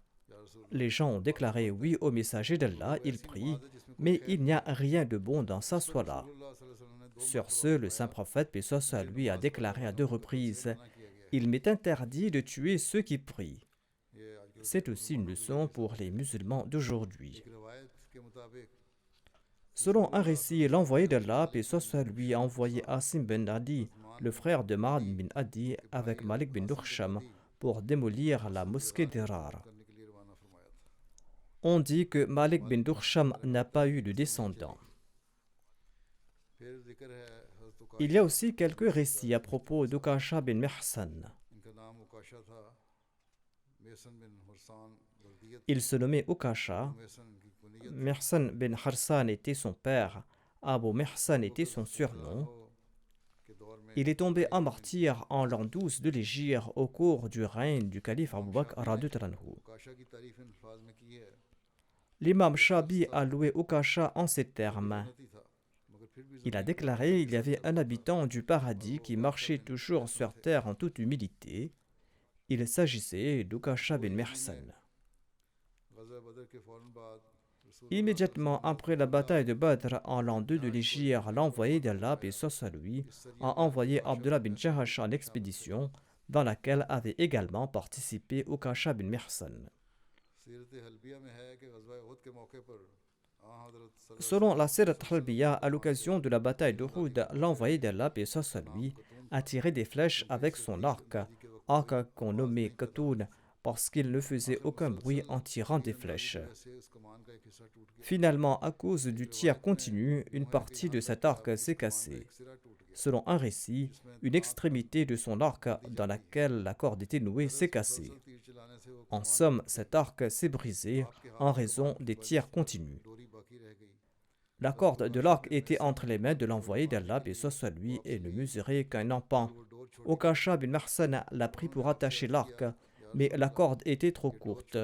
Speaker 2: Les gens ont déclaré: oui, au messager d'Allah, il prie, mais il n'y a rien de bon dans sa soie-là. Sur ce, le saint prophète, paix soit sur lui, a déclaré à 2 reprises: il m'est interdit de tuer ceux qui prient. C'est aussi une leçon pour les musulmans d'aujourd'hui. Selon un récit, l'envoyé d'Allah, paix soit sur lui, a envoyé Asim bin Adi, le frère de Ma'ad bin Adi, avec Malik bin Dursham, pour démolir la mosquée d'Irar. On dit que Malik bin Dursham n'a pas eu de descendants. Il y a aussi quelques récits à propos d'Ukasha bin Mihsan. Il se nommait Ukasha. Mihsan bin Harsan était son père. Abu Mihsan était son surnom. Il est tombé en martyr en l'an 12 de l'Hégire au cours du règne du calife Abu Bakr radhiyallahu anhu. L'imam Shabi a loué Ukasha en ces termes. Il a déclaré: il y avait un habitant du paradis qui marchait toujours sur terre en toute humilité. Il s'agissait d'Ukasha bin Mihsan. Immédiatement après la bataille de Badr en l'an 2 de l'Hégire, l'envoyé d'Allah, paix soit sur lui, a envoyé Abdullah bin Jahash en expédition dans laquelle avait également participé Ukasha bin Mihsan. Selon la Sirat Halbiya, à l'occasion de la bataille d'Uhud, l'envoyé d'Allah, paix soit sur lui, a tiré des flèches avec son arc qu'on nommait Katoun, parce qu'il ne faisait aucun bruit en tirant des flèches. Finalement, à cause du tir continu, une partie de cet arc s'est cassée. Selon un récit, une extrémité de son arc dans laquelle la corde était nouée s'est cassée. En somme, cet arc s'est brisé en raison des tirs continus. La corde de l'arc était entre les mains de l'envoyé d'Allah, paix soit sur lui, et ne mesurait qu'un empan. Ukasha bin Mihsan l'a pris pour attacher l'arc, mais la corde était trop courte.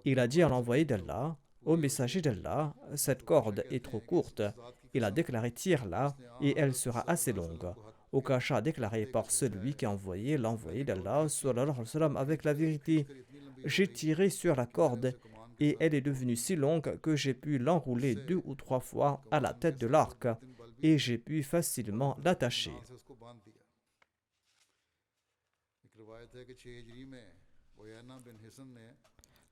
Speaker 2: Il a dit à l'envoyé d'Allah: ô messager d'Allah, cette corde est trop courte. Il a déclaré: tire-la et elle sera assez longue. Ukasha a déclaré: par celui qui a envoyé l'envoyé d'Allah sallallahu alayhi wa sallam avec la vérité, j'ai tiré sur la corde et elle est devenue si longue que j'ai pu l'enrouler 2 ou 3 fois à la tête de l'arc et j'ai pu facilement l'attacher.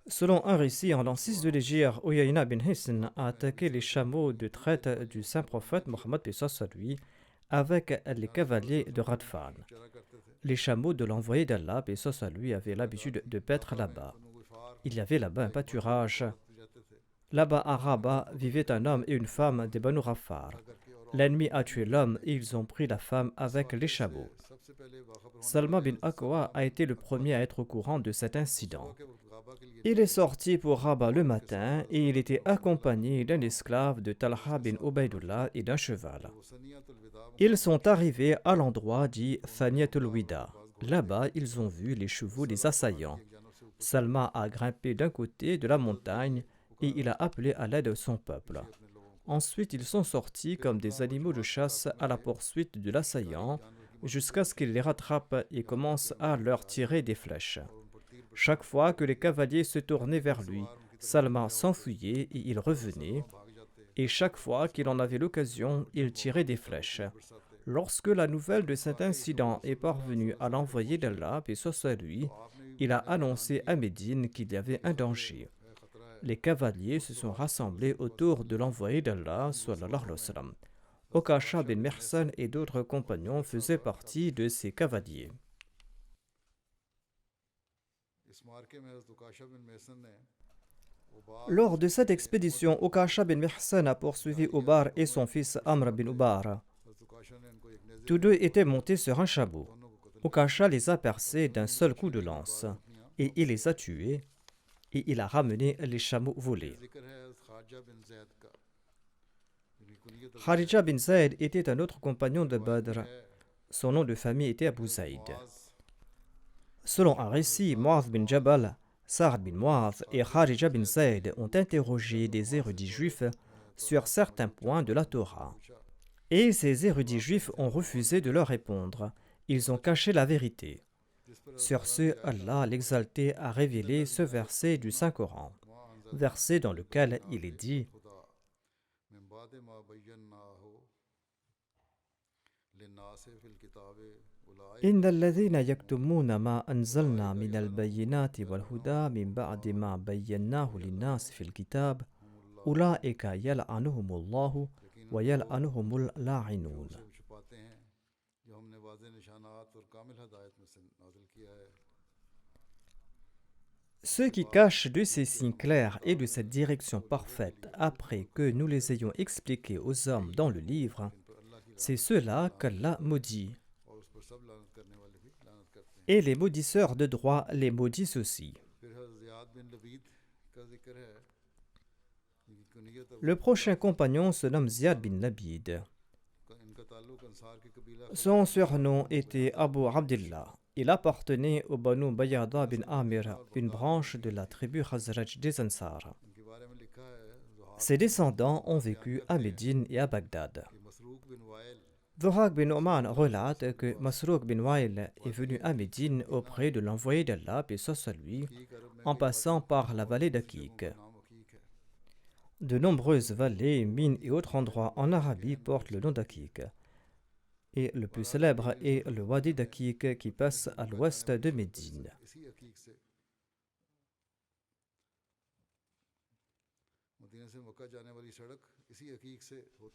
Speaker 2: Selon un récit, en l'an 6 de l'Hégire, Uyayna bin Hisn a attaqué les chameaux de traite du saint prophète Mohammed paix soit sur lui avec les cavaliers de Radfan. Les chameaux de l'envoyé d'Allah paix soit sur lui avaient l'habitude de paître là-bas. Il y avait là-bas un pâturage. Là-bas à Rabat vivaient un homme et une femme des Banu Ghaffar. L'ennemi a tué l'homme et ils ont pris la femme avec les chameaux. Salma bin Akwa a été le premier à être au courant de cet incident. Il est sorti pour Rabat le matin et il était accompagné d'un esclave de Talha bin Ubaydullah et d'un cheval. Ils sont arrivés à l'endroit dit Thaniyatul Wida. Là-bas, ils ont vu les chevaux des assaillants. Salma a grimpé d'un côté de la montagne et il a appelé à l'aide son peuple. Ensuite, ils sont sortis comme des animaux de chasse à la poursuite de l'assaillant jusqu'à ce qu'il les rattrape et commence à leur tirer des flèches. Chaque fois que les cavaliers se tournaient vers lui, Salma s'enfuyait et il revenait. Et chaque fois qu'il en avait l'occasion, il tirait des flèches. Lorsque la nouvelle de cet incident est parvenue à l'envoyé d'Allah, paix soit sur lui, il a annoncé à Médine qu'il y avait un danger. les cavaliers se sont rassemblés autour de l'envoyé d'Allah, sallallahu alayhi wa sallam. Okasha bin Mihsan et d'autres compagnons faisaient partie de ces cavaliers. Lors de cette expédition, Okasha bin Mihsan a poursuivi Ubar et son fils Amr bin Ubar. Tous deux étaient montés sur un chameau. Okasha les a percés d'un seul coup de lance, et il les a tués, et il a ramené les chameaux volés. Kharija bin Zayd était un autre compagnon de Badr. Son nom de famille était Abu Zayd. Selon un récit, Mu'adh bin Jabal, Sa'd bin Mu'adh et Kharija bin Zayd ont interrogé des érudits juifs sur certains points de la Torah. Et ces érudits juifs ont refusé de leur répondre. Ils ont caché la vérité. Sur ce, Allah l'exalté a révélé ce verset du Saint-Coran, verset dans lequel il est dit إن الذين يكتمون ما أنزلنا من البينات والهدى من بعد ما بيناه للناس في الكتاب أولئك يلعنهم الله ويلعنهم اللاعنون. Ceux qui cachent de ces signes clairs et de cette direction parfaite après que nous les ayons expliqués aux hommes dans le livre, c'est ceux-là qu'Allah maudit. Et les maudisseurs de droit les maudissent aussi. Le prochain compagnon se nomme Ziyad bin Labid. Son surnom était Abu Abdillah. Il appartenait au Banu Bayada bin Amir, une branche de la tribu Khazraj des Ansar. Ses descendants ont vécu à Médine et à Bagdad. Dhahak bin Oman relate que Masrouk bin Wail est venu à Médine auprès de l'envoyé d'Allah, paix soit lui, en passant par la vallée d'Akik. De nombreuses vallées, mines et autres endroits en Arabie portent le nom d'Akik. Et le plus célèbre est le Wadi d'Akik qui passe à l'ouest de Médine.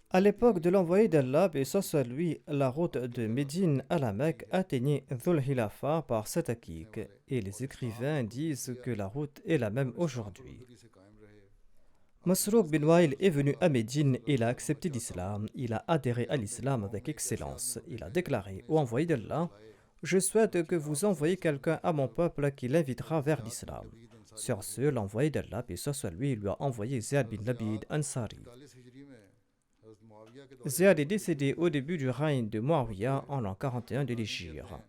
Speaker 2: À l'époque de l'envoyé d'Allah, paix soit lui, la route de Médine à la Mecque atteignait Dhul Hilafa par cet Akik, et les écrivains disent que la route est la même aujourd'hui. Masrouk bin Wail est venu à Médine et il a accepté l'islam. Il a adhéré à l'islam avec excellence. Il a déclaré au envoyé d'Allah: je souhaite que vous envoyiez quelqu'un à mon peuple qui l'invitera vers l'islam. Sur ce, l'envoyé d'Allah, paix soit lui, lui a envoyé Ziyad bin Labid Ansari. Ziyad est décédé au début du règne de Muawiyah en l'an 41 de l'Hégire.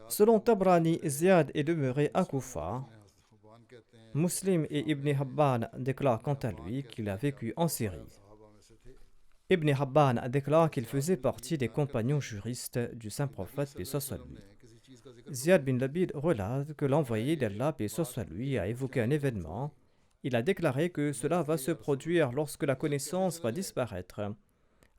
Speaker 2: Selon Tabrani, Ziyad est demeuré à Koufa. Muslim et Ibn Habban déclarent quant à lui qu'il a vécu en Syrie. Ibn Habban déclare qu'il faisait partie des compagnons juristes du saint prophète, paix soit lui. Ziyad bin Labid relate que l'envoyé d'Allah, paix soit lui, a évoqué un événement. Il a déclaré que cela va se produire lorsque la connaissance va disparaître.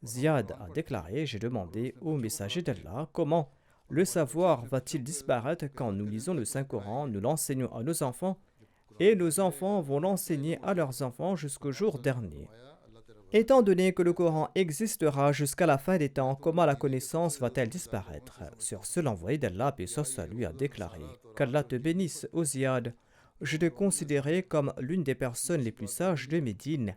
Speaker 2: Ziyad a déclaré: j'ai demandé au messager d'Allah comment le savoir va-t-il disparaître quand nous lisons le Saint-Coran, nous l'enseignons à nos enfants, et nos enfants vont l'enseigner à leurs enfants jusqu'au jour dernier. Étant donné que le Coran existera jusqu'à la fin des temps, comment la connaissance va-t-elle disparaître? Sur ce, l'envoyé d'Allah, paix soit lui, a déclaré: qu'Allah te bénisse, ô Ziyad. Je te considérais comme l'une des personnes les plus sages de Médine.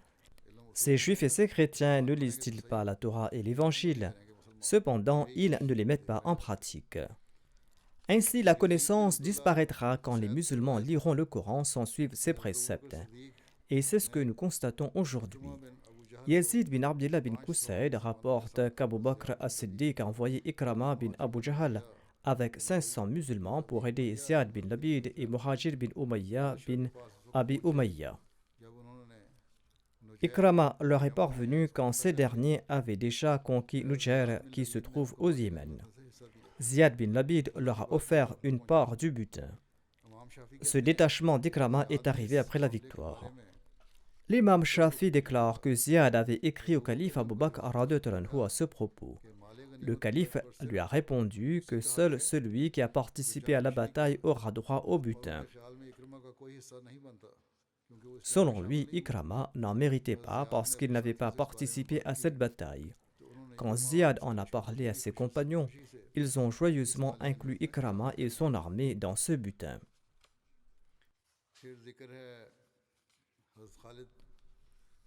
Speaker 2: Ces juifs et ces chrétiens ne lisent-ils pas la Torah et l'Évangile? Cependant, ils ne les mettent pas en pratique. Ainsi, la connaissance disparaîtra quand les musulmans liront le Coran sans suivre ses préceptes. Et c'est ce que nous constatons aujourd'hui. Yazid bin Abdillah bin Qusayd rapporte qu'Abu Bakr as-Siddiq a envoyé Ikrama bin Abu Jahal avec 500 musulmans pour aider Ziyad bin Labid et Muhajir bin Umayya bin Abi Umayya. Ikrama leur est parvenu quand ces derniers avaient déjà conquis Nujair qui se trouve au Yémen. Ziyad bin Labid leur a offert une part du butin. Ce détachement d'Ikrama est arrivé après la victoire. L'imam Shafi déclare que Ziyad avait écrit au calife Abu Bakr à ce propos. Le calife lui a répondu que seul celui qui a participé à la bataille aura droit au butin. Selon lui, Ikrama n'en méritait pas parce qu'il n'avait pas participé à cette bataille. Quand Ziyad en a parlé à ses compagnons, ils ont joyeusement inclus Ikrama et son armée dans ce butin.
Speaker 1: फिर जिक्र है हज़रत खालिद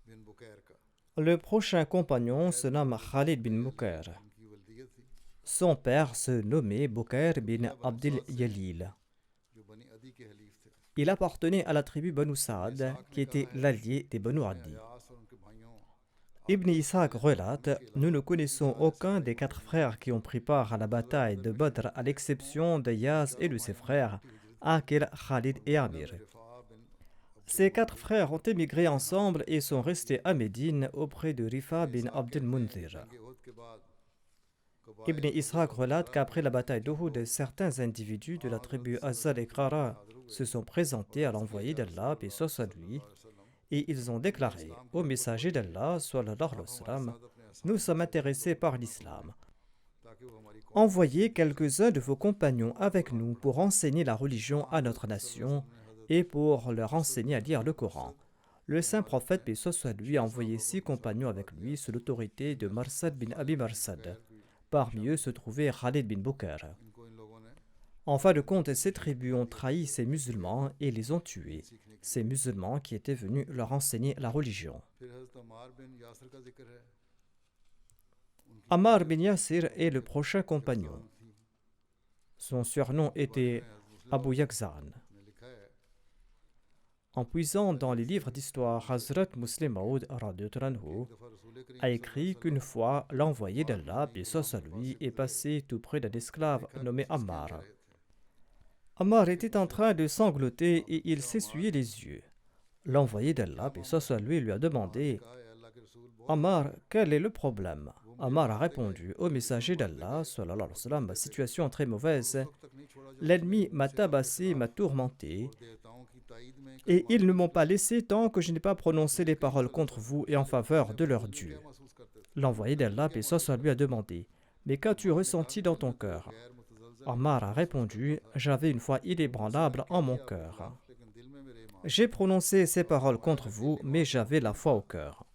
Speaker 1: बिन बुकैर का
Speaker 2: Le prochain compagnon se nomme Khalid bin Bukair.
Speaker 1: उनकी वल्दियत थी
Speaker 2: Son père se nommait Bukair bin Abdil Yalil.
Speaker 1: जो बनी अदी के हलीफ थे
Speaker 2: Il appartenait à la tribu Banu Saad, qui était l'allié des Banu Adi.
Speaker 1: यास और उनके भाइयों
Speaker 2: Ibn Ishaq relate, nous ne connaissons aucun des 4 frères qui ont pris part à la bataille de Badr à l'exception de Yaz et de ses frères, Aqil, Khalid et Amir. Ces 4 frères ont émigré ensemble et sont restés à Médine auprès de Rifa bin Abdel Munzir.
Speaker 1: के उहद के बाद
Speaker 2: Ibn Ishaq relate qu'après la bataille d'Uhud, certains individus de la tribu Azad et Qara se sont présentés à l'envoyé d'Allah, paix soit sur lui, et ils ont déclaré au messager d'Allah, sallallahu alayhi wa sallam, nous sommes intéressés par l'islam.
Speaker 1: ताकि वो हमारी
Speaker 2: Envoyez quelques-uns de vos compagnons avec nous pour enseigner la religion à notre nation et pour leur enseigner à lire le Coran. Le saint prophète, paix soit sur lui, a envoyé 6 compagnons avec lui sous l'autorité de Marsad bin Abi Marsad. Parmi eux se trouvait Khalid bin Bukair.
Speaker 1: इनको इन लोगों ने
Speaker 2: En fin de compte, ces tribus ont trahi ces musulmans et les ont tués, ces musulmans qui étaient venus leur enseigner la religion.
Speaker 1: फिर हज़रत अम्मार बिन यासर का जिक्र है
Speaker 2: Ammar bin Yasir est le prochain compagnon. Son surnom était Abu Yakzan.
Speaker 1: ने लिखा है
Speaker 2: En puisant dans les livres d'histoire, Hazrat Muslim Maud radhiyallahu anhu,
Speaker 1: दफा रसूल करीम
Speaker 2: a écrit qu'une fois l'envoyé d'Allah, paix soit sur lui, est passé tout près d'un esclave nommé Ammar. Ammar était en train de sangloter et il s'essuyait les yeux. L'envoyé d'Allah, paix soit sur lui, lui a demandé
Speaker 1: कहा है अल्लाह के रसूल बहुत
Speaker 2: Ammar, quel est le problème? Ammar a répondu au messager d'Allah, sallallahu alayhi wa sallam, ma situation est très mauvaise.
Speaker 1: तक नहीं छोड़ा जो
Speaker 2: L'ennemi m'a tabassé, m'a tourmenté,
Speaker 1: देवताओं की ताईद में
Speaker 2: et ils ne m'ont pas laissé tant que je n'ai pas prononcé des paroles contre vous et en faveur de leur Dieu.
Speaker 1: महसूस करते थे
Speaker 2: L'envoyé d'Allah, paix soit sur lui, a demandé mais qu'as-tu ressenti dans ton cœur?
Speaker 1: गैर मुतज़लज़ल
Speaker 2: Ammar a répondu j'avais une foi inébranlable en mon cœur.
Speaker 1: लेकिन दिल में मेरे ईमान
Speaker 2: J'ai prononcé ces paroles contre vous, mais j'avais la foi au cœur.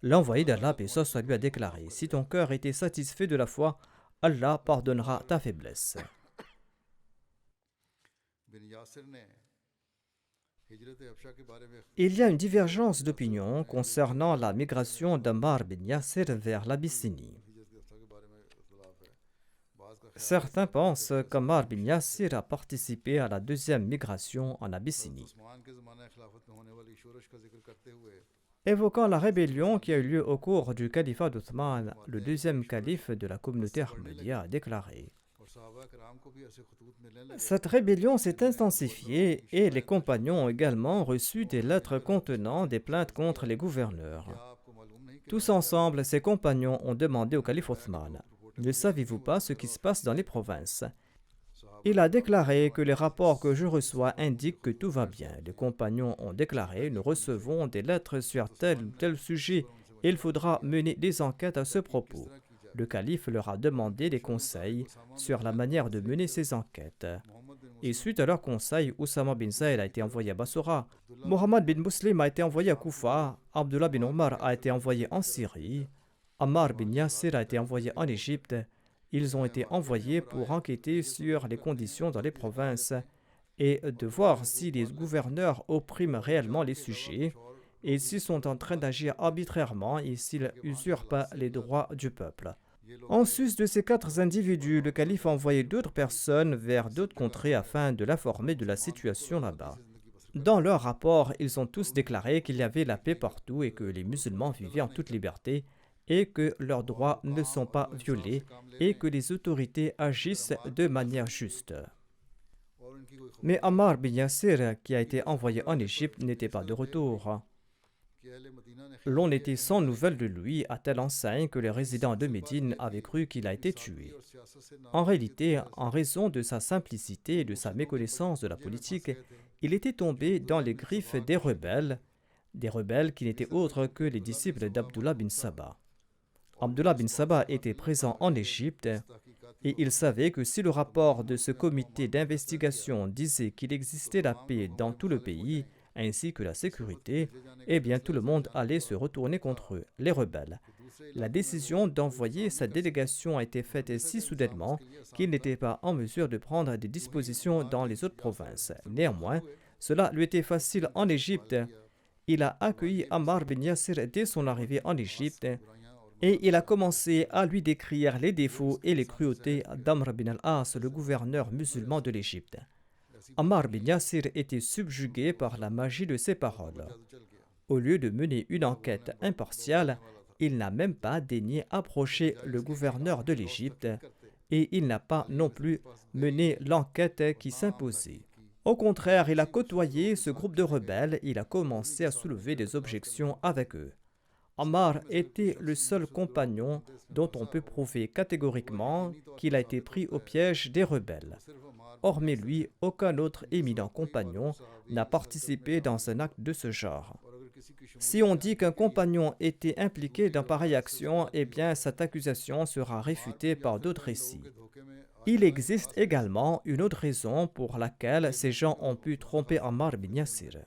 Speaker 2: L'envoyé d'Allah, paix soit sur lui, a déclaré si ton cœur était satisfait de la foi, Allah pardonnera ta faiblesse.
Speaker 1: बिन यासिर ने हिजरत हबशा के बारे में
Speaker 2: Il y a une divergence d'opinion concernant la migration d'Ammar bin Yasir vers l'Abyssinie.
Speaker 1: हिजरत हबशा के बारे में इख्तिलाफ है बाज़ का
Speaker 2: Certains pensent qu'Ammar bin Yasir a participé à la deuxième migration en Abyssinie.
Speaker 1: Usman के ज़माने खिलाफत में होने वाली शोरश का जिक्र करते हुए
Speaker 2: Évoquant la rébellion qui a eu lieu au cours du califat d'Othman, le deuxième calife de la communauté Ahmadiyya a déclaré
Speaker 1: और सहाबा कराम को भी ऐसे खतूत मिलने लगे
Speaker 2: cette rébellion s'est intensifiée et les compagnons ont également reçu des lettres contenant des plaintes contre les gouverneurs.
Speaker 1: क्या आपको मालूम नहीं कि
Speaker 2: Tous ensemble, ces compagnons ont demandé au calife Othman ne savez-vous pas ce qui se passe dans les provinces? Il a déclaré que les rapports que je reçois indiquent que tout va bien. Les compagnons ont déclaré nous recevons des lettres sur tel ou tel sujet et il faudra mener des enquêtes à ce propos. Le calife leur a demandé des conseils sur la manière de mener ces enquêtes.
Speaker 1: Mohammad bin
Speaker 2: Et suite à leurs conseils, Oussama bin Zayd a été envoyé à Bassora, Mohammed bin Muslim a été envoyé à Koufa, Abdullah bin Omar a été envoyé en Syrie, Ammar bin Yasir a été envoyé en Égypte. Ils ont été envoyés pour enquêter sur les conditions dans les provinces et de voir si les gouverneurs oppriment réellement les sujets et s'ils sont en train d'agir arbitrairement et s'ils usurpent les droits du peuple. En sus de ces 4 individus, le calife a envoyé d'autres personnes vers d'autres contrées afin de l'informer de la situation là-bas. Dans leur rapport, ils ont tous déclaré qu'il y avait la paix partout et que les musulmans vivaient en toute liberté et que leurs droits ne sont pas violés et que les autorités agissent de manière juste.
Speaker 1: और इनकी कोई खबर
Speaker 2: Mais Ammar bin Yasir, qui a été envoyé en Égypte, n'était pas de retour.
Speaker 1: कि अहले मदीना ने
Speaker 2: L'on était sans nouvelles de lui à telle enseigne que les résidents de Médine avaient cru qu'il a été tué.
Speaker 1: और सियासत से ना
Speaker 2: En réalité, en raison de sa simplicité et de sa méconnaissance de la politique, il était tombé dans les griffes des rebelles qui n'étaient autres que les disciples d'Abdullah bin Saba. Abdullah bin Saba était présent en Égypte et il savait que si le rapport de ce comité d'investigation disait qu'il existait la paix dans tout le pays, ainsi que la sécurité, eh bien tout le monde allait se retourner contre eux, les rebelles. La décision d'envoyer sa délégation a été faite si soudainement qu'il n'était pas en mesure de prendre des dispositions dans les autres provinces. Néanmoins, cela lui était facile en Égypte. Il a accueilli Ammar bin Yasir dès son arrivée en Égypte et il a commencé à lui décrire les défauts et les cruautés d'Amr bin al-As, le gouverneur musulman de l'Égypte. Ammar bin Yasir était subjugué par la magie de ses paroles. Au lieu de mener une enquête impartiale, il n'a même pas daigné approcher le gouverneur de l'Égypte et il n'a pas non plus mené l'enquête qui s'imposait. Au contraire, il a côtoyé ce groupe de rebelles, il a commencé à soulever des objections avec eux. Ammar était le seul compagnon dont on peut prouver catégoriquement qu'il a été pris au piège des rebelles. Hormis lui, aucun autre éminent compagnon n'a participé dans un acte de ce genre. Si on dit qu'un compagnon était impliqué dans pareille action, eh bien cette accusation sera réfutée par d'autres récits. Il existe également une autre raison pour laquelle ces gens ont pu tromper Ammar bin Yasir.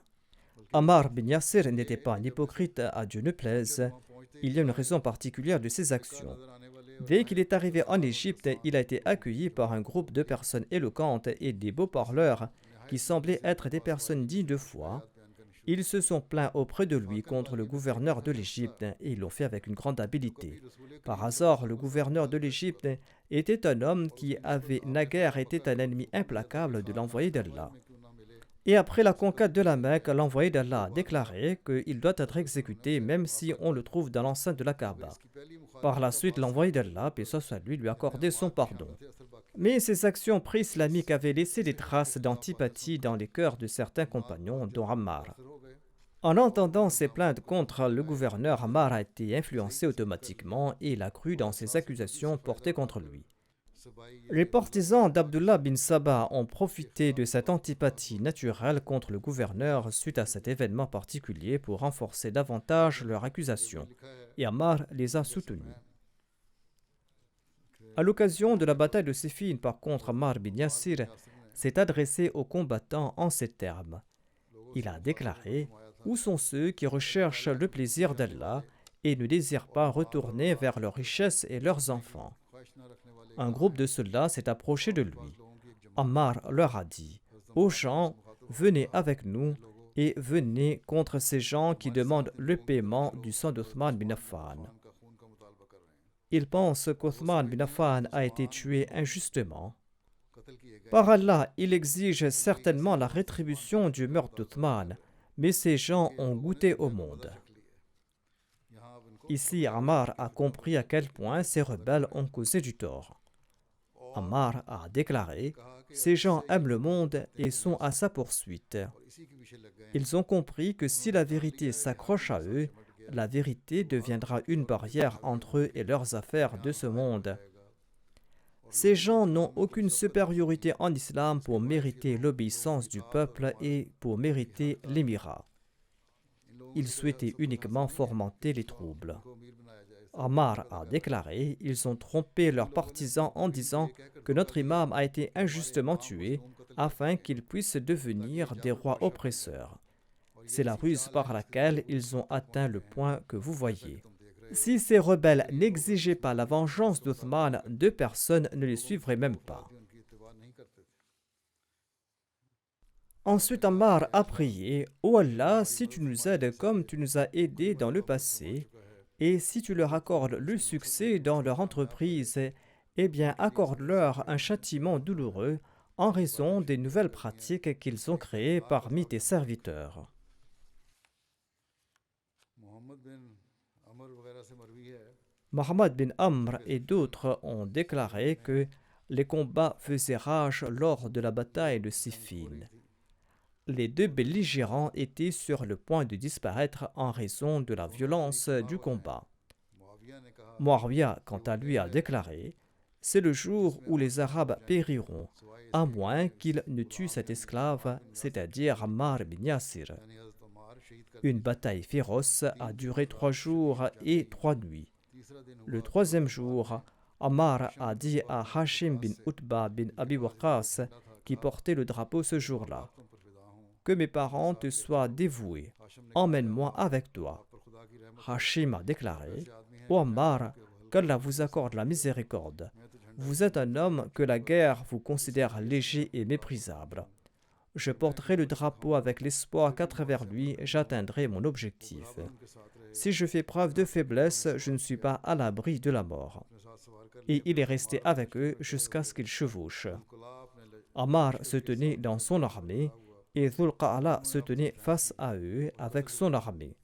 Speaker 2: Ammar bin Yasir n'était pas un hypocrite, à Dieu ne plaise. Il y a une raison particulière de ses actions. Dès qu'il est arrivé en Égypte, il a été accueilli par un groupe de personnes éloquentes et des beaux parleurs qui semblaient être des personnes dignes de foi. Ils se sont plaints auprès de lui contre le gouverneur de l'Égypte et ils l'ont fait avec une grande habileté. Par hasard, le gouverneur de l'Égypte était un homme qui avait naguère été un ennemi implacable de l'envoyé d'Allah. Et après la conquête de la Mecque, l'envoyé d'Allah a déclaré qu'il doit être exécuté même si on le trouve dans l'enceinte de la Kaaba. Par la suite, l'envoyé d'Allah, paix soit lui accordé son pardon. Mais ces actions pré-islamiques avaient laissé des traces d'antipathie dans les cœurs de certains compagnons, dont Ammar. En entendant ces plaintes contre le gouverneur, Ammar a été influencé automatiquement et il a cru dans ces accusations portées contre lui. Les partisans d'Abdullah bin Sabah ont profité de cette antipathie naturelle contre le gouverneur suite à cet événement particulier pour renforcer davantage leurs accusations, et Ammar les a soutenus. À l'occasion de la bataille de Siffin, par contre, Ammar bin Yasir s'est adressé aux combattants en ces termes. Il a déclaré « Où sont ceux qui recherchent le plaisir d'Allah et ne désirent pas retourner vers leurs richesses et leurs enfants ?» Un groupe de soldats s'est approché de lui. Ammar leur a dit « Aux gens, venez avec nous et venez contre ces gens qui demandent le paiement du sang d'Othman bin Affan. » Ils pensent qu'Othman bin Affan a été tué injustement. Par Allah, il exige certainement la rétribution du meurtre d'Othman, mais ces gens ont goûté au monde. Ici, Ammar a compris à quel point ces rebelles ont causé du tort. Ammar a déclaré « Ces gens aiment le monde et sont à sa poursuite. Ils ont compris que si la vérité s'accroche à eux, la vérité deviendra une barrière entre eux et leurs affaires de ce monde. Ces gens n'ont aucune supériorité en islam pour mériter l'obéissance du peuple et pour mériter l'émirat. Ils souhaitaient uniquement fomenter les troubles. » Ammar a déclaré « Ils ont trompé leurs partisans en disant que notre imam a été injustement tué afin qu'ils puissent devenir des rois oppresseurs. C'est la ruse par laquelle ils ont atteint le point que vous voyez. Si ces rebelles n'exigeaient pas la vengeance d'Othman, deux personnes ne les suivraient même pas. » Ensuite, Ammar a prié « Ô Allah, si tu nous aides comme tu nous as aidés dans le passé, et si tu leur accordes le succès dans leur entreprise, eh bien accorde-leur un châtiment douloureux en raison des nouvelles pratiques qu'ils ont créées parmi tes serviteurs. » Mohammed bin Amr et d'autres ont déclaré que les combats faisaient rage lors de la bataille de Siffin. Les deux belligérants étaient sur le point de disparaître en raison de la violence du combat. Muawiyah, quant à lui, a déclaré « C'est le jour où les Arabes périront, à moins qu'ils ne tuent cet esclave, c'est-à-dire Ammar bin Yasir. » Une bataille féroce a duré 3 jours et 3 nuits. Le 3e jour, Ammar a dit à Hashim bin Utba bin Abi Waqqas, qui portait le drapeau ce jour-là, que mes parents te soient dévoués. Emmène-moi avec toi. Hashim a déclaré, Ô Ammar, qu'Allah vous accorde la miséricorde. Vous êtes un homme que la guerre vous considère léger et méprisable. Je porterai le drapeau avec l'espoir qu'à travers lui, j'atteindrai mon objectif. Si je fais preuve de faiblesse, je ne suis pas à l'abri de la mort. Et il est resté avec eux jusqu'à ce qu'ils chevauchent. Ammar se tenait dans son armée et Dhul Qa'la se tenait face à eux avec son armée.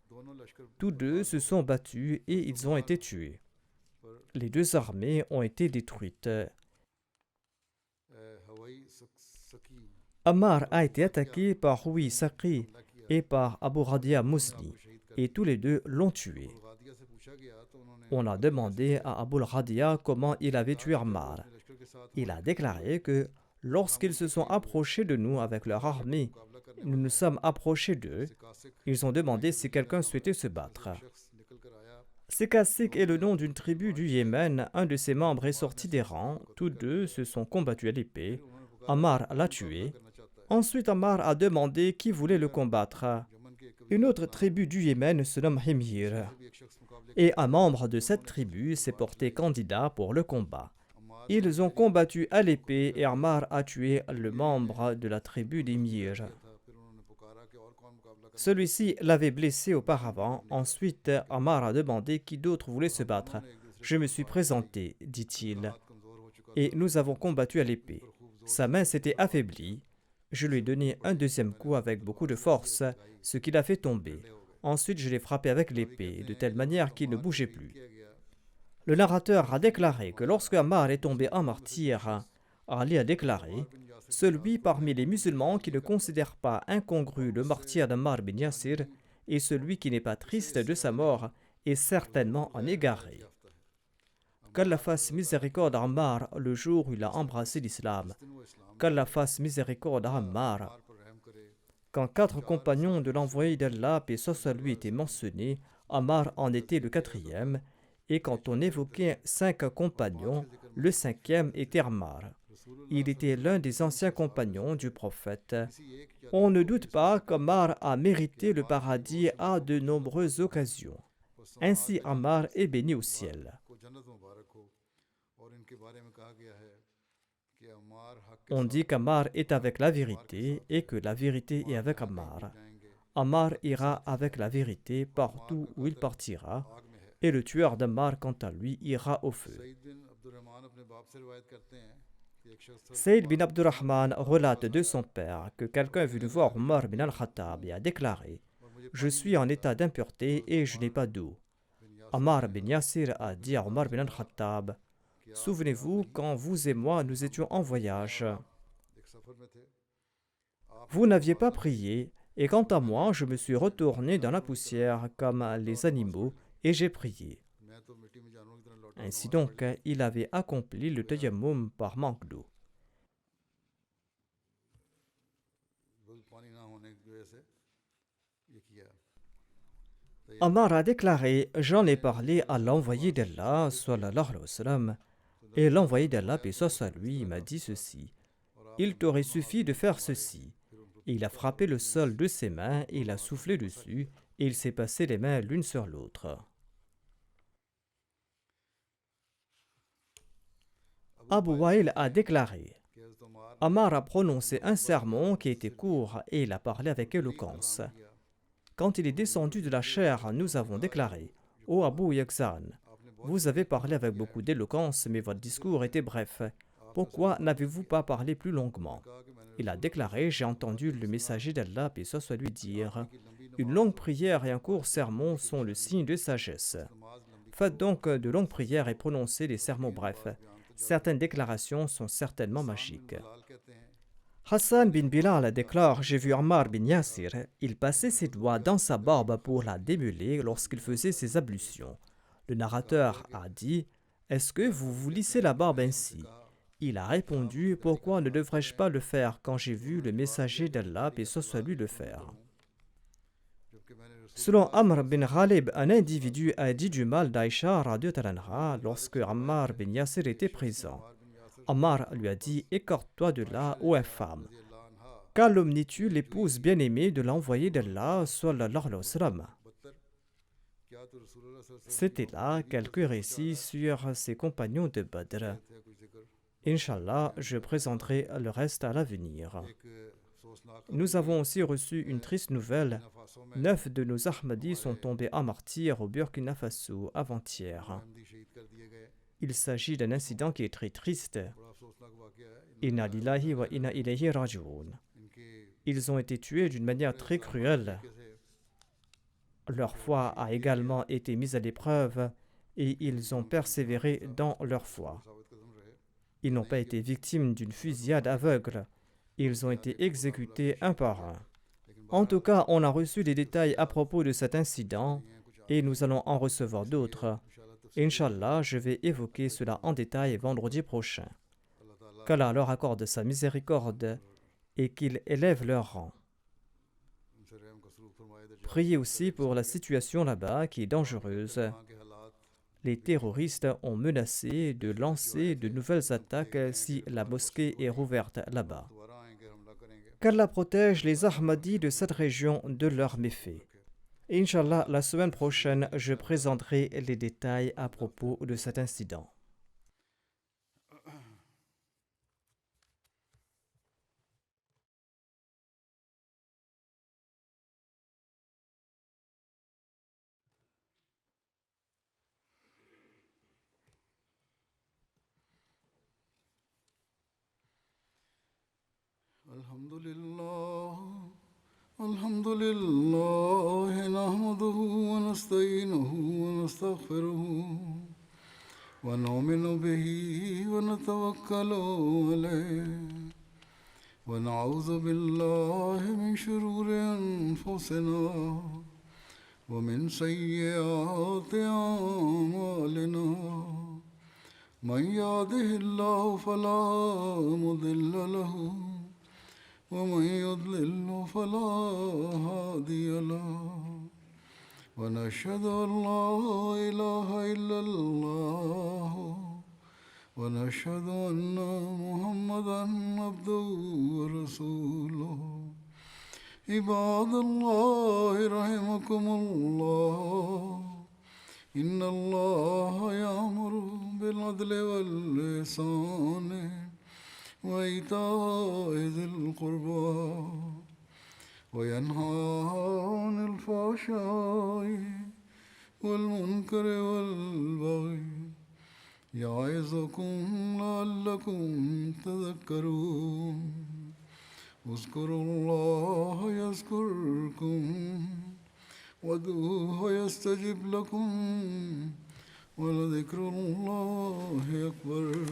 Speaker 2: Tous deux se sont battus et ils ont été tués. Les deux armées ont été détruites. Ammar a été attaqué par Rouhi Saqi et par Abu Radia Muzni, et tous les deux l'ont tué. On a demandé à Abu Radia comment il avait tué Ammar. Il a déclaré que lorsqu'ils se sont approchés de nous avec leur armée, nous nous sommes approchés d'eux. Ils ont demandé si quelqu'un souhaitait se battre. Sekasik est le nom d'une tribu du Yémen. Un de ses membres est sorti des rangs. Tous deux se sont combattus à l'épée. Ammar l'a tué. Ensuite, Ammar a demandé qui voulait le combattre. Une autre tribu du Yémen se nomme Himyr. Et un membre de cette tribu s'est porté candidat pour le combat. Ils ont combattu à l'épée et Ammar a tué le membre de la tribu d'Himyr. Celui-ci l'avait blessé auparavant. Ensuite, Ammar a demandé qui d'autre voulait se battre. Je me suis présenté, dit-il, et nous avons combattu à l'épée. Sa main s'était affaiblie. Je lui ai donné un deuxième coup avec beaucoup de force, ce qui l'a fait tomber. Ensuite, je l'ai frappé avec l'épée, de telle manière qu'il ne bougeait plus. Le narrateur a déclaré que lorsque Ammar est tombé en martyr, Ali a déclaré « Celui parmi les musulmans qui ne considère pas incongru le martyr d'Ammar bin Yasir et celui qui n'est pas triste de sa mort est certainement en égaré. » Qu'Allah fasse miséricorde à Ammar le jour où il a embrassé l'islam. Qu'Allah fasse miséricorde à Ammar. Quand 4 compagnons de l'envoyé d'Allah, paix soit lui, étaient mentionnés, Ammar en était le 4e, et quand on évoquait 5 compagnons, le 5e était Ammar. Il était l'un des anciens compagnons du prophète. On ne doute pas qu'Ammar a mérité le paradis à de nombreuses occasions. Ainsi, Ammar est béni au ciel. On dit qu'Ammar est avec la vérité et que la vérité est avec Ammar. Ammar ira avec la vérité partout où il partira, et le tueur d'Ammar, quant à lui, ira au feu. Saïd bin Abdurrahman relate de son père que quelqu'un est venu voir Omar bin al-Khattab et a déclaré « Je suis en état d'impureté et je n'ai pas d'eau. » Ammar bin Yasir a dit à Omar bin al-Khattab « Souvenez-vous, quand vous et moi nous étions en voyage, vous n'aviez pas prié, et quant à moi, je me suis retourné dans la poussière comme les animaux et j'ai prié. » Ainsi donc, il avait accompli le tayammum par manque d'eau. Ammar a déclaré « J'en ai parlé à l'envoyé d'Allah, sallallahu alayhi wa sallam, et l'envoyé d'Allah, paix soit lui, m'a dit ceci. Il t'aurait suffi de faire ceci. » Il a frappé le sol de ses mains, il a soufflé dessus, et il s'est passé les mains l'une sur l'autre. Abu Wa'il a déclaré « Ammar a prononcé un sermon qui était court et il a parlé avec éloquence. Quand il est descendu de la chair, nous avons déclaré « Ô Abu Yaqzan, vous avez parlé avec beaucoup d'éloquence, mais votre discours était bref. Pourquoi n'avez-vous pas parlé plus longuement ?» Il a déclaré « J'ai entendu le messager d'Allah, paix soit lui, dire « Une longue prière et un court sermon sont le signe de sagesse. Faites donc de longues prières et prononcez des sermons brefs. Certaines déclarations sont certainement magiques. » Hassan bin Bilal déclare « J'ai vu Ammar bin Yasir, il passait ses doigts dans sa barbe pour la démêler lorsqu'il faisait ses ablutions. Le narrateur a dit « Est-ce que vous vous lissez la barbe ainsi ?» Il a répondu « Pourquoi ne devrais-je pas le faire quand j'ai vu le messager d'Allah, paix soit lui, le faire ?» Selon Amr bin Ghalib, un individu a dit du mal d'Aïcha lorsque Ammar bin Yasir était présent. Ammar lui a dit « Écarte-toi de là, ô infâme !» calomnies-tu l'épouse bien-aimée de l'envoyé d'Allah sallallahu alayhi wa sallam? C'était là quelques récits sur ces compagnons de Badr. Inch'Allah, je présenterai le reste à l'avenir. Nous avons aussi reçu une triste nouvelle. 9 de nos Ahmadis sont tombés à martyrs au Burkina Faso avant-hier. Il s'agit d'un incident qui est très triste. Inna lillahi wa inna ilayhi raji'un. Ils ont été tués d'une manière très cruelle. Leur foi a également été mise à l'épreuve et ils ont persévéré dans leur foi. Ils n'ont pas été victimes d'une fusillade aveugle. Ils ont été exécutés un par un. En tout cas, on a reçu des détails à propos de cet incident et nous allons en recevoir d'autres. Inch'Allah, je vais évoquer cela en détail vendredi prochain. Qu'Allah leur accorde sa miséricorde et qu'il élève leur rang. Priez aussi pour la situation là-bas qui est dangereuse. Les terroristes ont menacé de lancer de nouvelles attaques si la mosquée est rouverte là-bas. Qu'Allah protège les Ahmadis de cette région de leurs méfaits. Inch'Allah, la semaine prochaine, je présenterai les détails à propos de cet incident.
Speaker 1: الحمد لله نحمده ونستعينه ونستغفره ونؤمن به ونتوكل عليه ونعوذ بالله من شرور أنفسنا ومن سيئات أعمالنا من يهده الله فلا مضل له ومن يضلل فلا هادي له ونشهد أن لا إله إلا الله ونشهد أن محمدا عبده ورسوله عباد الله رحمكم الله إن الله يأمر بالعدل والإحسان وإيتاء ذي القربى وينهى عن الفحشاء والمنكر والبغي يعظكم لعلكم تذكرون اذكروا الله يذكركم وادعوه يستجب لكم ولذكر الله أكبر